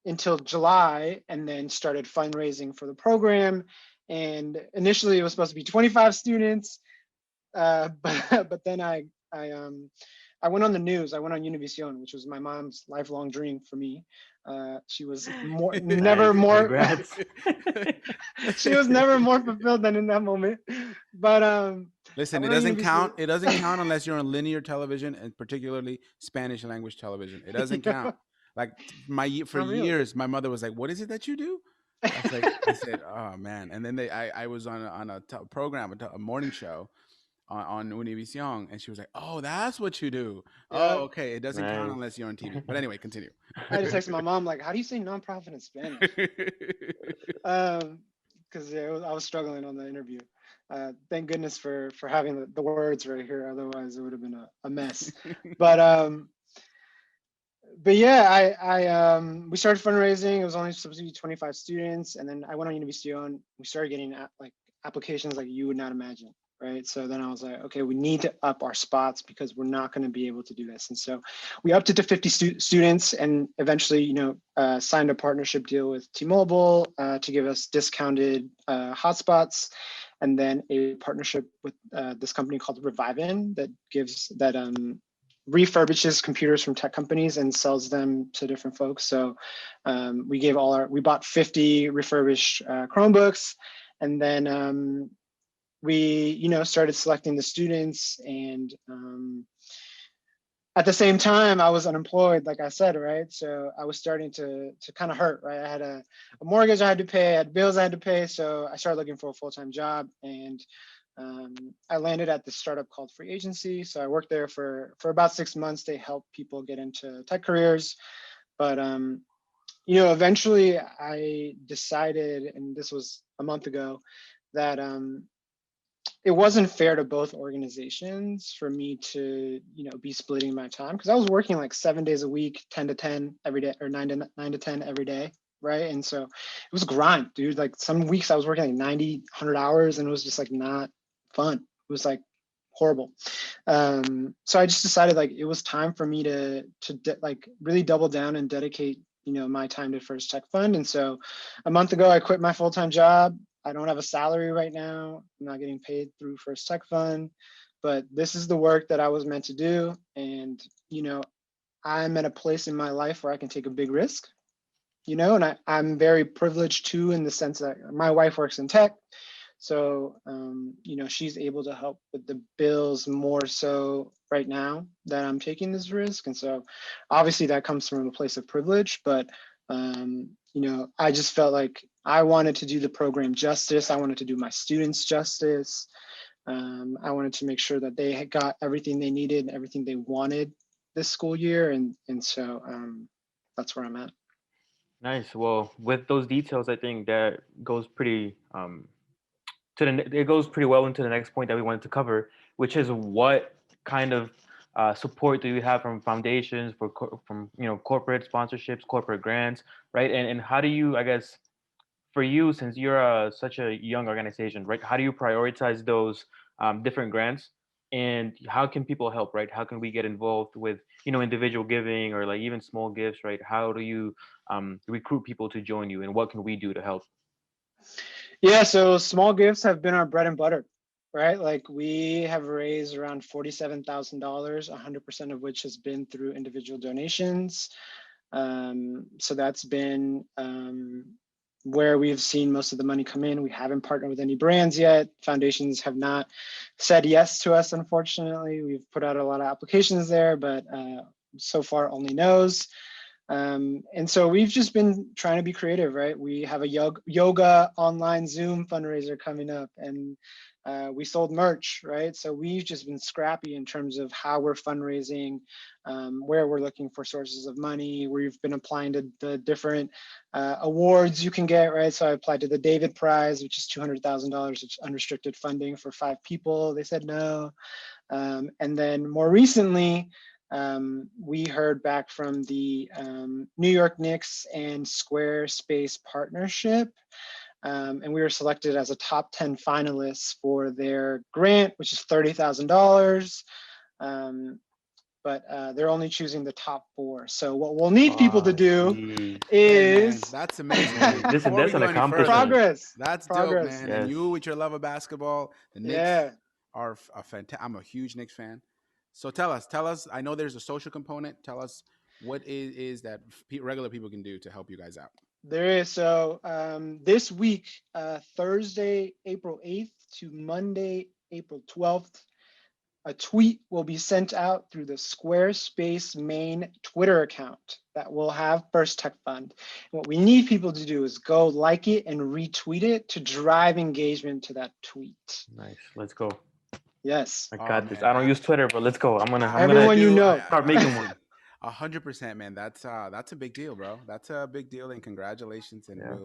until July, and then started fundraising for the program. And initially, it was supposed to be 25 students, but then I went on the news. I went on Univision, which was my mom's lifelong dream for me. She was never Nice. more Congrats. she was never more fulfilled than in that moment. But I Listen, it went on doesn't Univision. count. It doesn't count unless you're on linear television, and particularly Spanish language television. It doesn't Yeah, count. Like for not really. years, my mother was like, "What is it that you do?" I said, "Oh man!" And then I was on a program, a morning show on Univision, and she was like, "Oh, that's what you do. Yeah. Oh, okay. It doesn't count Nice. unless you're on TV." But anyway, continue. I had to text my mom like, how do you say nonprofit in Spanish? Because I was struggling on the interview. Thank goodness for having the words right here. Otherwise, it would have been a mess. But yeah, we started fundraising. It was only supposed to be 25 students, and then I went on Univision. We started getting like applications like you would not imagine, right? So then I was like, okay, we need to up our spots because we're not going to be able to do this. And so we upped it to 50 students, and eventually, signed a partnership deal with T-Mobile to give us discounted hotspots, and then a partnership with this company called Reviven that refurbishes computers from tech companies and sells them to different folks. So we bought 50 refurbished Chromebooks, and then we started selecting the students. And at the same time, I was unemployed, like I said, right? So I was starting to kind of hurt, right? I had a mortgage I had to pay, I had bills I had to pay. So I started looking for a full-time job, and I landed at this startup called Free Agency. So I worked there for about 6 months. They help people get into tech careers. But eventually I decided, and this was a month ago, that it wasn't fair to both organizations for me to be splitting my time, because I was working like 7 days a week, 10 to 10 every day, or 9 to 10 every day, right? And so it was grind, dude. Like some weeks I was working like 90, 100 hours, and it was just like not fun. It was like horrible. So I just decided like it was time for me to like really double down and dedicate my time to First Tech Fund. And so a month ago I quit my full-time job. I don't have a salary right now. I'm not getting paid through First Tech Fund, but this is the work that I was meant to do. And I'm at a place in my life where I can take a big risk, and I'm very privileged too, in the sense that my wife works in tech. So, she's able to help with the bills more so right now that I'm taking this risk. And so obviously that comes from a place of privilege, but, I just felt like I wanted to do the program justice. I wanted to do my students justice. I wanted to make sure that they had got everything they needed, everything they wanted this school year. And so that's where I'm at. Nice. Well, with those details, I think that goes pretty it goes pretty well into the next point that we wanted to cover, which is what kind of support do you have from foundations, from corporate sponsorships, corporate grants, right? And how do you, I guess, for you, since you're such a young organization, right? How do you prioritize those different grants, and how can people help, right? How can we get involved with individual giving, or like even small gifts, right? How do you recruit people to join you, and what can we do to help? Yeah, so small gifts have been our bread and butter, right? Like we have raised around $47,000, 100% of which has been through individual donations. So that's been where we've seen most of the money come in. We haven't partnered with any brands yet. Foundations have not said yes to us, unfortunately. We've put out a lot of applications there, but so far only no's. And so we've just been trying to be creative, right? We have a yoga online Zoom fundraiser coming up, and we sold merch, right? So we've just been scrappy in terms of how we're fundraising, where we're looking for sources of money. We've been applying to the different awards you can get, right? So I applied to the David Prize, which is $200,000, which is unrestricted funding for 5 people. They said no. And then more recently, we heard back from the New York Knicks and Squarespace partnership, and we were selected as a top 10 finalists for their grant, which is $30,000. but they're only choosing the top four. So what we'll need people to Ah, do jeez. Hey man, is that's amazing, Man, man. listen, Before we that's an go any further, accomplishment. progress. that's dope, Progress. man. And Yes. you with your love of basketball, the Knicks Yeah. are a fantastic. I'm a huge Knicks fan. So tell us. I know there's a social component. Tell us what is that regular people can do to help you guys out. There is. So this week, Thursday, April 8th to Monday, April 12th, a tweet will be sent out through the Squarespace main Twitter account that will have First Tech Fund. And what we need people to do is go like it and retweet it to drive engagement to that tweet. Nice. Let's go. Yes. I Oh got this. man, I don't use Twitter, but let's go. I'm gonna Everyone you do. know. start making one. Listen, 100%, man. That's a big deal, bro. That's a big deal, and congratulations. And Yeah.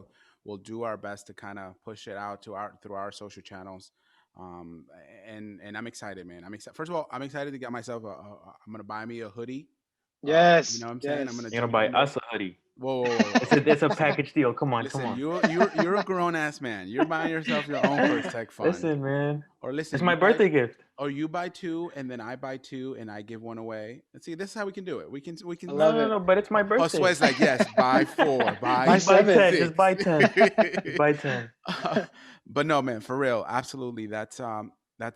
we'll do our best to kind of push it out to our through our social channels. Um, and I'm excited, man. I'm excited. First of all, I'm excited to get myself I'm gonna buy me a hoodie. You Yes. know what I'm saying? I'm gonna Yes. You're gonna jump buy on the. us a hoodie. Whoa, whoa, whoa, whoa, whoa. It's a Listen, package deal. Come on, come listen. on. You're a grown ass man. You're buying yourself your own first tech fund, Listen, man. or It's listen, my you buy birthday gift. or you buy two and then I buy two and I give one away. Let's see, this is how we can do it. We I can No, love no, it. no. But it's my birthday. Josue's like, yes, buy four, buy Buy Just buy seven. 10. Just six. buy 10. Just buy 10. But no, man, for real, absolutely. That's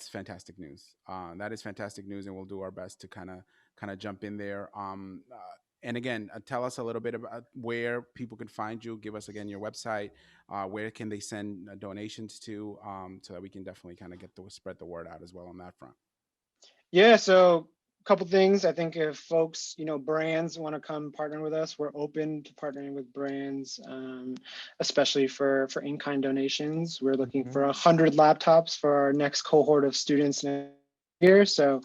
fantastic news. That is fantastic news, and we'll do our best to kind of jump in there. And again, tell us a little bit about where people can find you. Give us again your website. Where can they send donations to, so that we can definitely kind of get the spread the word out as well on that front. Yeah, so a couple things. I think if folks, brands want to come partner with us, we're open to partnering with brands, especially for in-kind donations. We're looking Mhm. for 100 laptops for our next cohort of students next year. So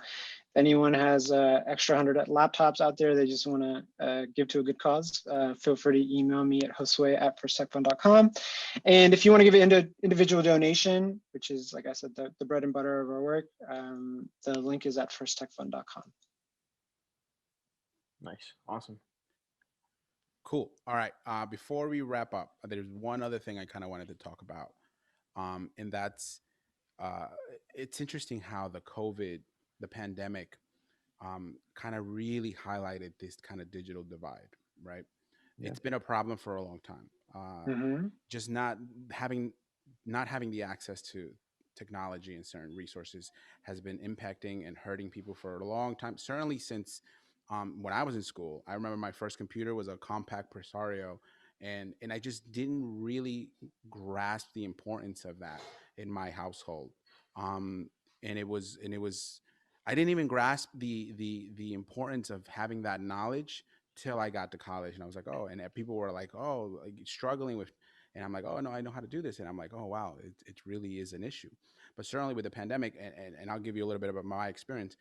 anyone has extra 100 laptops out there they just want to give to a good cause, feel free to email me at josue@firsttechfund.com. And if you want to give an individual donation, which is, like I said, the bread and butter of our work, the link is at firsttechfund.com. Nice. Awesome. Cool. All right. Before we wrap up, there's one other thing I kind of wanted to talk about, and that's uh, it's interesting how the pandemic, kind of really highlighted this kind of digital divide, right? Yeah. It's been a problem for a long time. Mm-hmm. Just having not having the access to technology and certain resources has been impacting and hurting people for a long time. Certainly since when I was in school, I remember my first computer was a compact Presario, and I just didn't really grasp the importance of that in my household. Um, and it was I didn't even grasp the importance of having that knowledge till I got to college, and I was like, oh, and people were like, oh, like struggling with, and I'm like, oh no, I know how to do this, and I'm like, oh wow, it really is an issue. But certainly with the pandemic, and I'll give you a little bit about my experience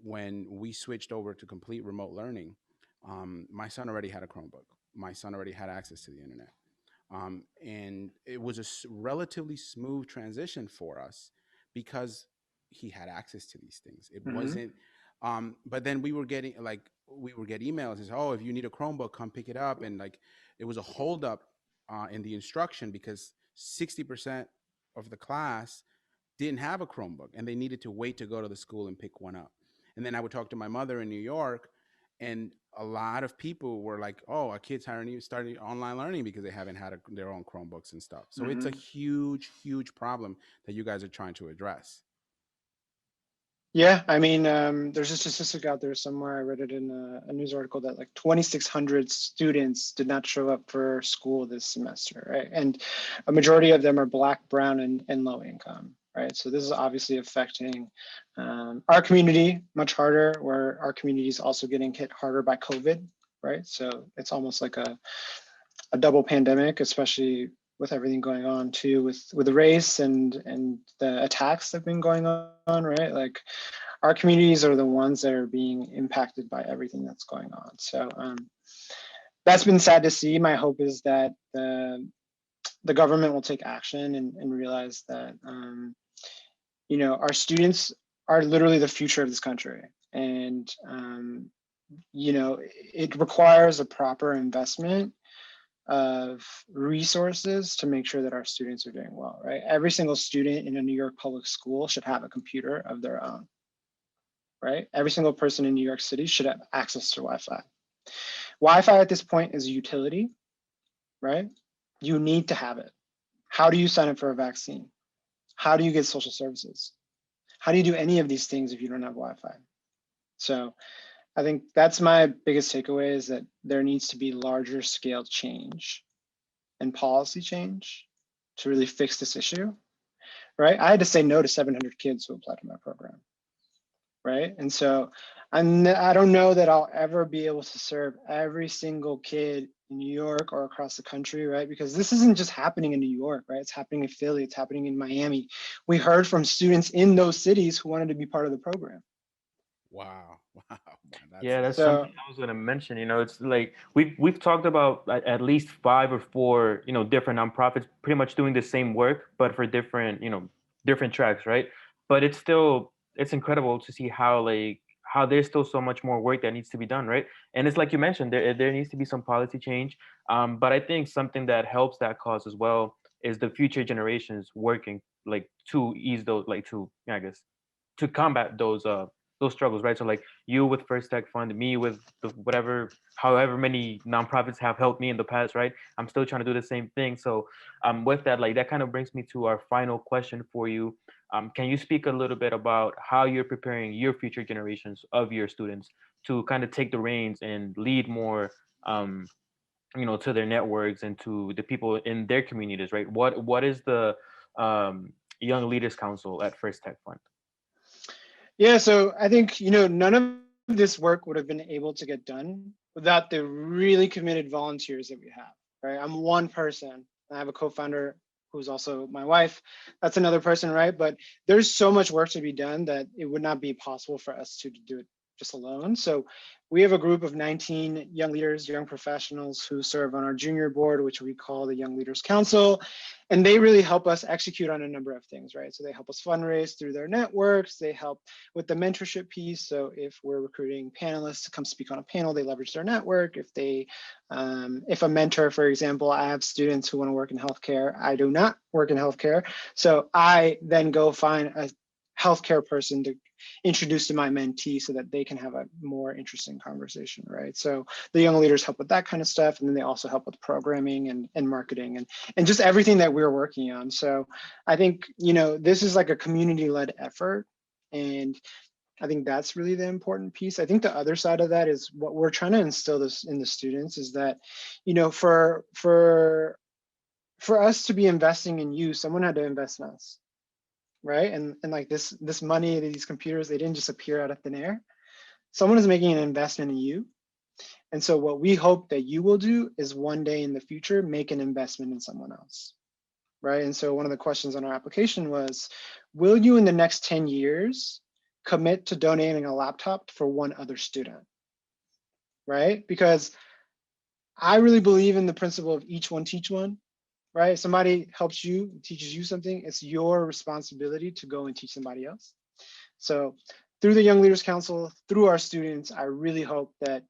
when we switched over to complete remote learning. My son already had a Chromebook. My son already had access to the internet, and it was a relatively smooth transition for us because he had access to these things. It Mm-hmm. wasn't, but then we would get emails and say, oh, if you need a Chromebook, come pick it up. And like, it was a holdup in the instruction because 60% of the class didn't have a Chromebook and they needed to wait to go to the school and pick one up. And then I would talk to my mother in New York, and a lot of people were like, "Oh, our kids are starting online learning because they haven't had their own Chromebooks and stuff." So it's a Mm-hmm. huge, huge problem that you guys are trying to address. Yeah, I mean, there's a statistic out there somewhere. I read it in a news article that like 2,600 students did not show up for school this semester, right? And a majority of them are Black, brown, and low income, right? So this is obviously affecting our community much harder, where our community is also getting hit harder by COVID, right? So it's almost like a double pandemic, especially with everything going on too, with the race and the attacks that have been going on, right? Like our communities are the ones that are being impacted by everything that's going on. So that's been sad to see. My hope is that the government will take action and realize that our students are literally the future of this country, and it requires a proper investment of resources to make sure that our students are doing well, right? Every single student in a New York public school should have a computer of their own. right? Every single person in New York City should have access to Wi-Fi. Wi-Fi at this point is a utility, right? You need to have it. How do you sign up for a vaccine? How do you get social services? How do you do any of these things if you don't have Wi-Fi? So I think that's my biggest takeaway, is that there needs to be larger scale change and policy change to really fix this issue, right? I had to say no to 700 kids who applied to my program, right? And so I don't know that I'll ever be able to serve every single kid in New York or across the country, right? Because this isn't just happening in New York, right? It's happening in Philly, it's happening in Miami. We heard from students in those cities who wanted to be part of the program. Wow. Wow. Man, that's Yeah, that's insane. something So I was gonna mention. It's like we've talked about at least five or four, different nonprofits pretty much doing the same work, but for different, different tracks, right? But it's incredible to see how there's still so much more work that needs to be done, right? And it's like you mentioned, there needs to be some policy change. But I think something that helps that cause as well is the future generations working like to ease those, like to, I guess, to combat those struggles, right? So like you with First Tech Fund, me with the whatever, however many nonprofits have helped me in the past, right? I'm still trying to do the same thing. So with that, like that kind of brings me to our final question for you. Can you speak a little bit about how you're preparing your future generations of your students to kind of take the reins and lead more, to their networks and to the people in their communities, right? What is the Young Leaders Council at First Tech Fund? yeah, so I think, none of this work would have been able to get done without the really committed volunteers that we have, right? I'm one person. I have a co-founder who's also my wife. That's another person, right? But there's so much work to be done that it would not be possible for us to do it just alone. So we have a group of 19 young leaders, young professionals who serve on our junior board, which we call the Young Leaders Council. And they really help us execute on a number of things, right? So they help us fundraise through their networks. They help with the mentorship piece. So if we're recruiting panelists to come speak on a panel, they leverage their network. If a mentor, for example, I have students who want to work in healthcare. I do not work in healthcare. So I then go find a healthcare person to introduce to my mentee so that they can have a more interesting conversation, right? So the young leaders help with that kind of stuff. And then they also help with programming and marketing and just everything that we're working on. So I think, this is like a community-led effort. And I think that's really the important piece. I think the other side of that is what we're trying to instill this in the students is that, for us to be investing in you, someone had to invest in us, right? And like this money, these computers, they didn't just appear out of thin air. Someone is making an investment in you. And so what we hope that you will do is one day in the future, make an investment in someone else, right? And so one of the questions on our application was, will you in the next 10 years commit to donating a laptop for one other student, right? Because I really believe in the principle of each one teach one, right? If somebody helps you, teaches you something, it's your responsibility to go and teach somebody else. So through the Young Leaders Council, through our students, I really hope that,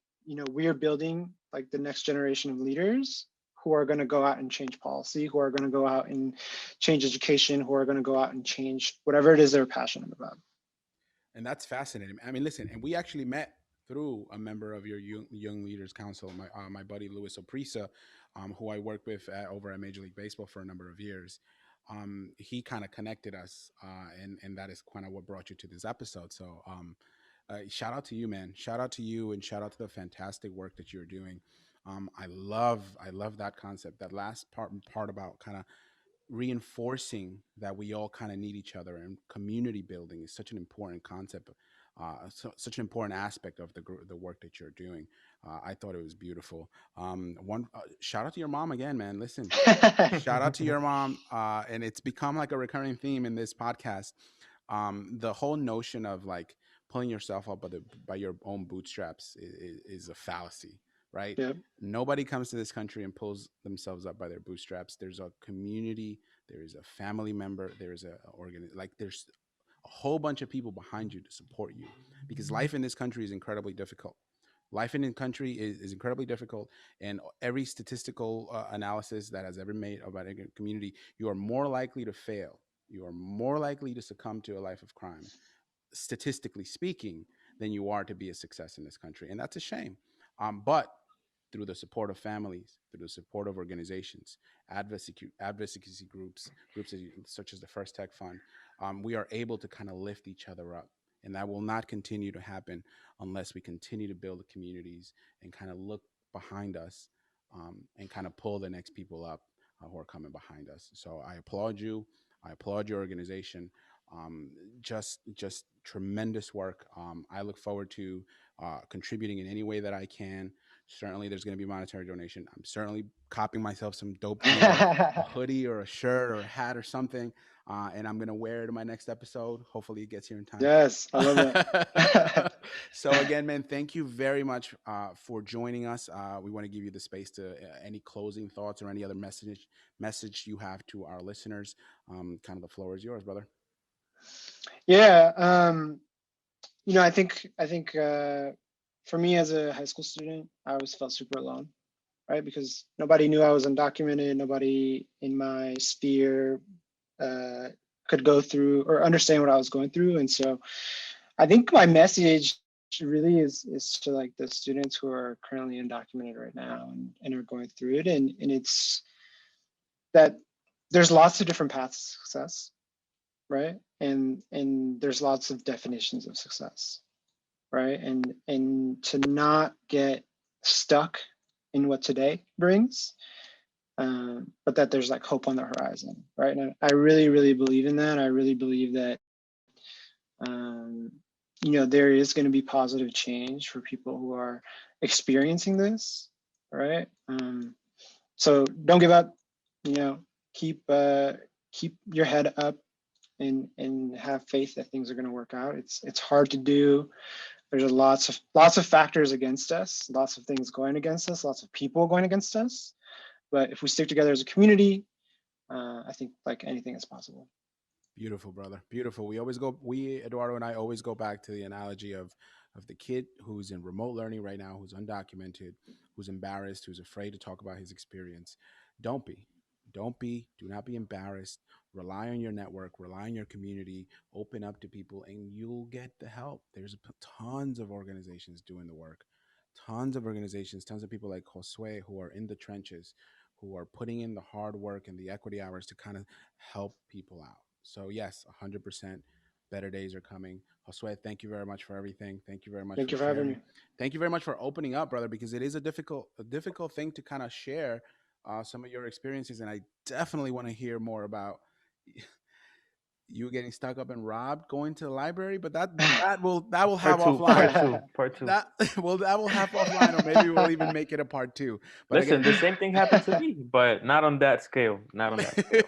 we are building like the next generation of leaders who are going to go out and change policy, who are going to go out and change education, who are going to go out and change whatever it is they're passionate about. And that's fascinating. I mean, listen, and we actually met through a member of your young Leaders Council, my buddy Luis Oprisa, who I worked with over at Major League Baseball for a number of years. He kind of connected us, and that is kind of what brought you to this episode. So, shout out to you, man. Shout out to you, and shout out to the fantastic work that you're doing. I love that concept. That last part about kind of reinforcing that we all kind of need each other, and community building is such an important concept, such an important aspect of the work that you're doing. I thought it was beautiful. One shout out to your mom again, man. Listen, shout out to your mom, and it's become like a recurring theme in this podcast. The whole notion of like pulling yourself up by your own bootstraps is a fallacy, right? Yeah. Nobody comes to this country and pulls themselves up by their bootstraps. There's a community, there is a family member, there's there's a whole bunch of people behind you to support you, because life in this country is incredibly difficult. Life in the country is incredibly difficult, and every statistical analysis that has ever made about a community, you are more likely to fail. You are more likely to succumb to a life of crime, statistically speaking, than you are to be a success in this country, and that's a shame. But through the support of families, through the support of organizations, advocacy groups such as the First Tech Fund, we are able to kind of lift each other up. And that will not continue to happen unless we continue to build the communities and kind of look behind us, and kind of pull the next people up who are coming behind us. So I applaud you. I applaud your organization. Just tremendous work. I look forward to contributing in any way that I can. Certainly, there's going to be monetary donation. I'm certainly copying myself some dope gear, a hoodie or a shirt or a hat or something, and I'm going to wear it in my next episode. Hopefully, it gets here in time. Yes, I love it. So again, man, thank you very much for joining us. We want to give you the space to any closing thoughts or any other message you have to our listeners. Kind of the floor is yours, brother. Yeah, I think for me as a high school student, I always felt super alone, right? Because nobody knew I was undocumented. Nobody in my sphere uh, could go through or understand what I was going through. And so I think my message really is to like the students who are currently undocumented right now and are going through it. And it's that there's lots of different paths to success, right? And there's lots of definitions of success, right? And to not get stuck in what today brings, but that there's like hope on the horizon, right? And I really, really believe in that. I really believe that, there is going to be positive change for people who are experiencing this, right? So don't give up. You know, keep keep your head up and have faith that things are going to work out. It's hard to do. There's lots of factors against us, lots of things going against us, lots of people going against us. But if we stick together as a community, I think like anything is possible. Beautiful, brother. Beautiful. We, Eduardo and I always go back to the analogy of the kid who's in remote learning right now, who's undocumented, who's embarrassed, who's afraid to talk about his experience. Don't be. Don't be. Do not be embarrassed. Rely on your network, rely on your community, open up to people, and you'll get the help. There's tons of organizations doing the work, tons of organizations, tons of people like Josue who are in the trenches, who are putting in the hard work and the equity hours to kind of help people out. So yes, 100% better days are coming. Josue, thank you very much for everything. Thank you very much Thank for you for having sharing. me. Thank you very much for opening up, brother, because it is a difficult thing to kind of share some of your experiences, and I definitely want to hear more about you getting stuck up and robbed going to the library. But that will have Part two, offline. part two, part two. That that will have offline, or maybe we'll even make it a part two. But Listen, again, the same thing happened to me, but not on that scale. Not on that scale.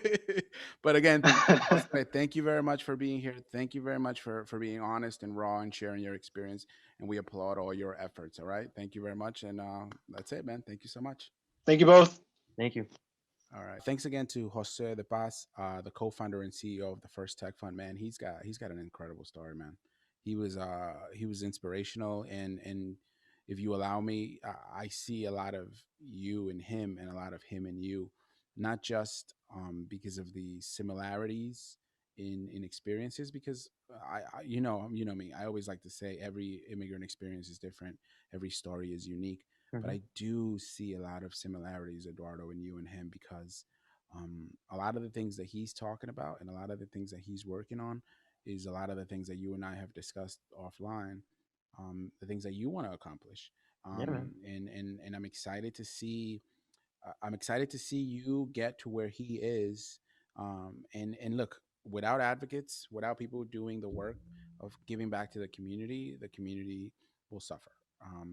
but again, Josue, thank you very much for being here. Thank you very much for being honest and raw and sharing your experience. And we applaud all your efforts. All right. Thank you very much. And that's it, man. Thank you so much. Thank you both. Thank you. All right. Thanks again to Jose De Paz, the co-founder and CEO of the First Tech Fund. Man, he's got an incredible story, man. He was inspirational, and if you allow me, I see a lot of you in him, and a lot of him in you, not just because of the similarities in experiences. Because you know me. I always like to say every immigrant experience is different. Every story is unique, but Hmm. I do see a lot of similarities, Eduardo, in you and him, because a lot of the things that he's talking about and a lot of the things that he's working on is a lot of the things that you and I have discussed offline, the things that you want to accomplish. Yeah, man. And I'm excited to see you get to where he is. And look, without advocates, without people doing the work of giving back to the community will suffer.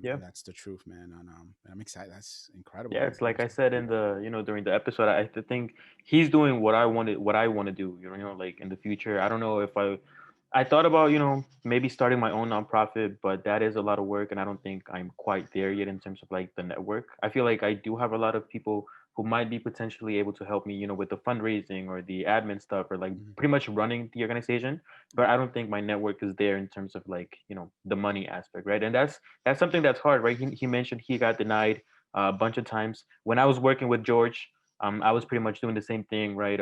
Yeah. And that's the truth, man. And I'm excited. That's incredible, Yeah, man. it's like I said in the, during the episode, think he's doing what I want to do, like in the future. I don't know if I thought about, maybe starting my own nonprofit, but that is a lot of work and I don't think I'm quite there yet in terms of like the network. I feel like I do have a lot of people who might be potentially able to help me, with the fundraising or the admin stuff or like Mhm. pretty much running the organization, but Yeah. I don't think my network is there in terms of like, the money aspect, right? And that's something that's hard, right? He mentioned he got denied a bunch of times. When I was working with George, I was pretty much doing the same thing, right?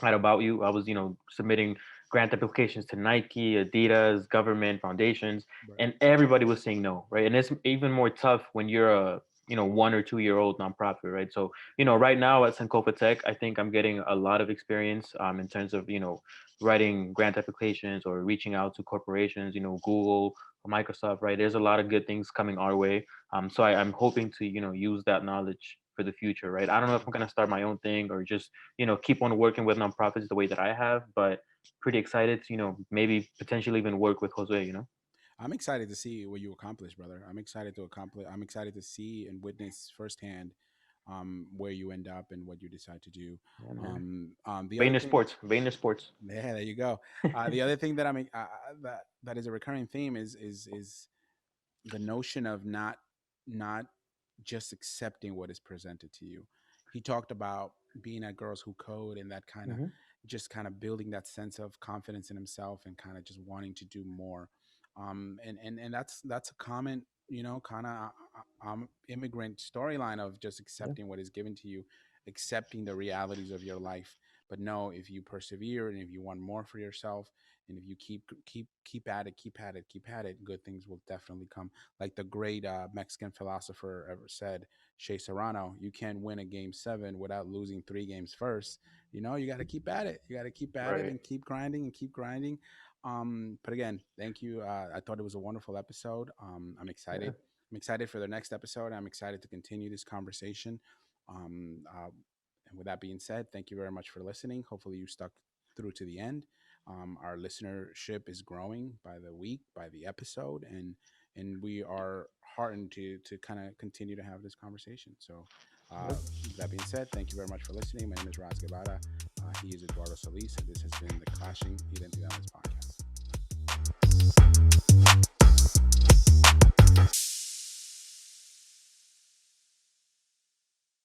at About You. I was, submitting grant applications to Nike, Adidas, government, foundations, Right. and everybody was saying no, right? And it's even more tough when you're a 1 or 2 year old nonprofit, right? So right now at Sankofa Tech, I think I'm getting a lot of experience in terms of writing grant applications or reaching out to corporations, Google, Microsoft, right? There's a lot of good things coming our way. So I'm hoping to use that knowledge for the future, right? I don't know if I'm gonna start my own thing or just keep on working with nonprofits the way that I have, but pretty excited to maybe potentially even work with Jose. I'm excited to see what you accomplish, brother. I'm excited to accomplish. I'm excited to see and witness firsthand where you end up and what you decide to do. Yeah, man. The other Vayner thing, Sports, Vayner Sports. yeah, there you go. The other thing that that is a recurring theme is the notion of not just accepting what is presented to you. He talked about being at Girls Who Code and that kind of Hmm. just kind of building that sense of confidence in himself and kind of just wanting to do more. And that's a common, kind of immigrant storyline of just Yeah, accepting what is given to you, accepting the realities of your life. But no, if you persevere and if you want more for yourself, and if you keep at it, keep at it, good things will definitely come. Like the great Mexican philosopher ever said, Shea Serrano, you can't win a game 7 without losing 3 games first. You got to keep at it. You got to keep at it right. and keep grinding and keep grinding. But again, thank you. I thought it was a wonderful episode. I'm Yeah, excited. I'm excited for the next episode. I'm excited to continue this conversation. Um, uh, and with that being said, thank you very much for listening. Hopefully, you stuck through to the end. Our listenership is growing by the week, by the episode, and we are heartened to kind of continue to have this conversation. So, yeah. with that being said, thank you very much for listening. My name is Raz Guevara. He is Eduardo Solis, and this has been the Clashing Identidades podcast.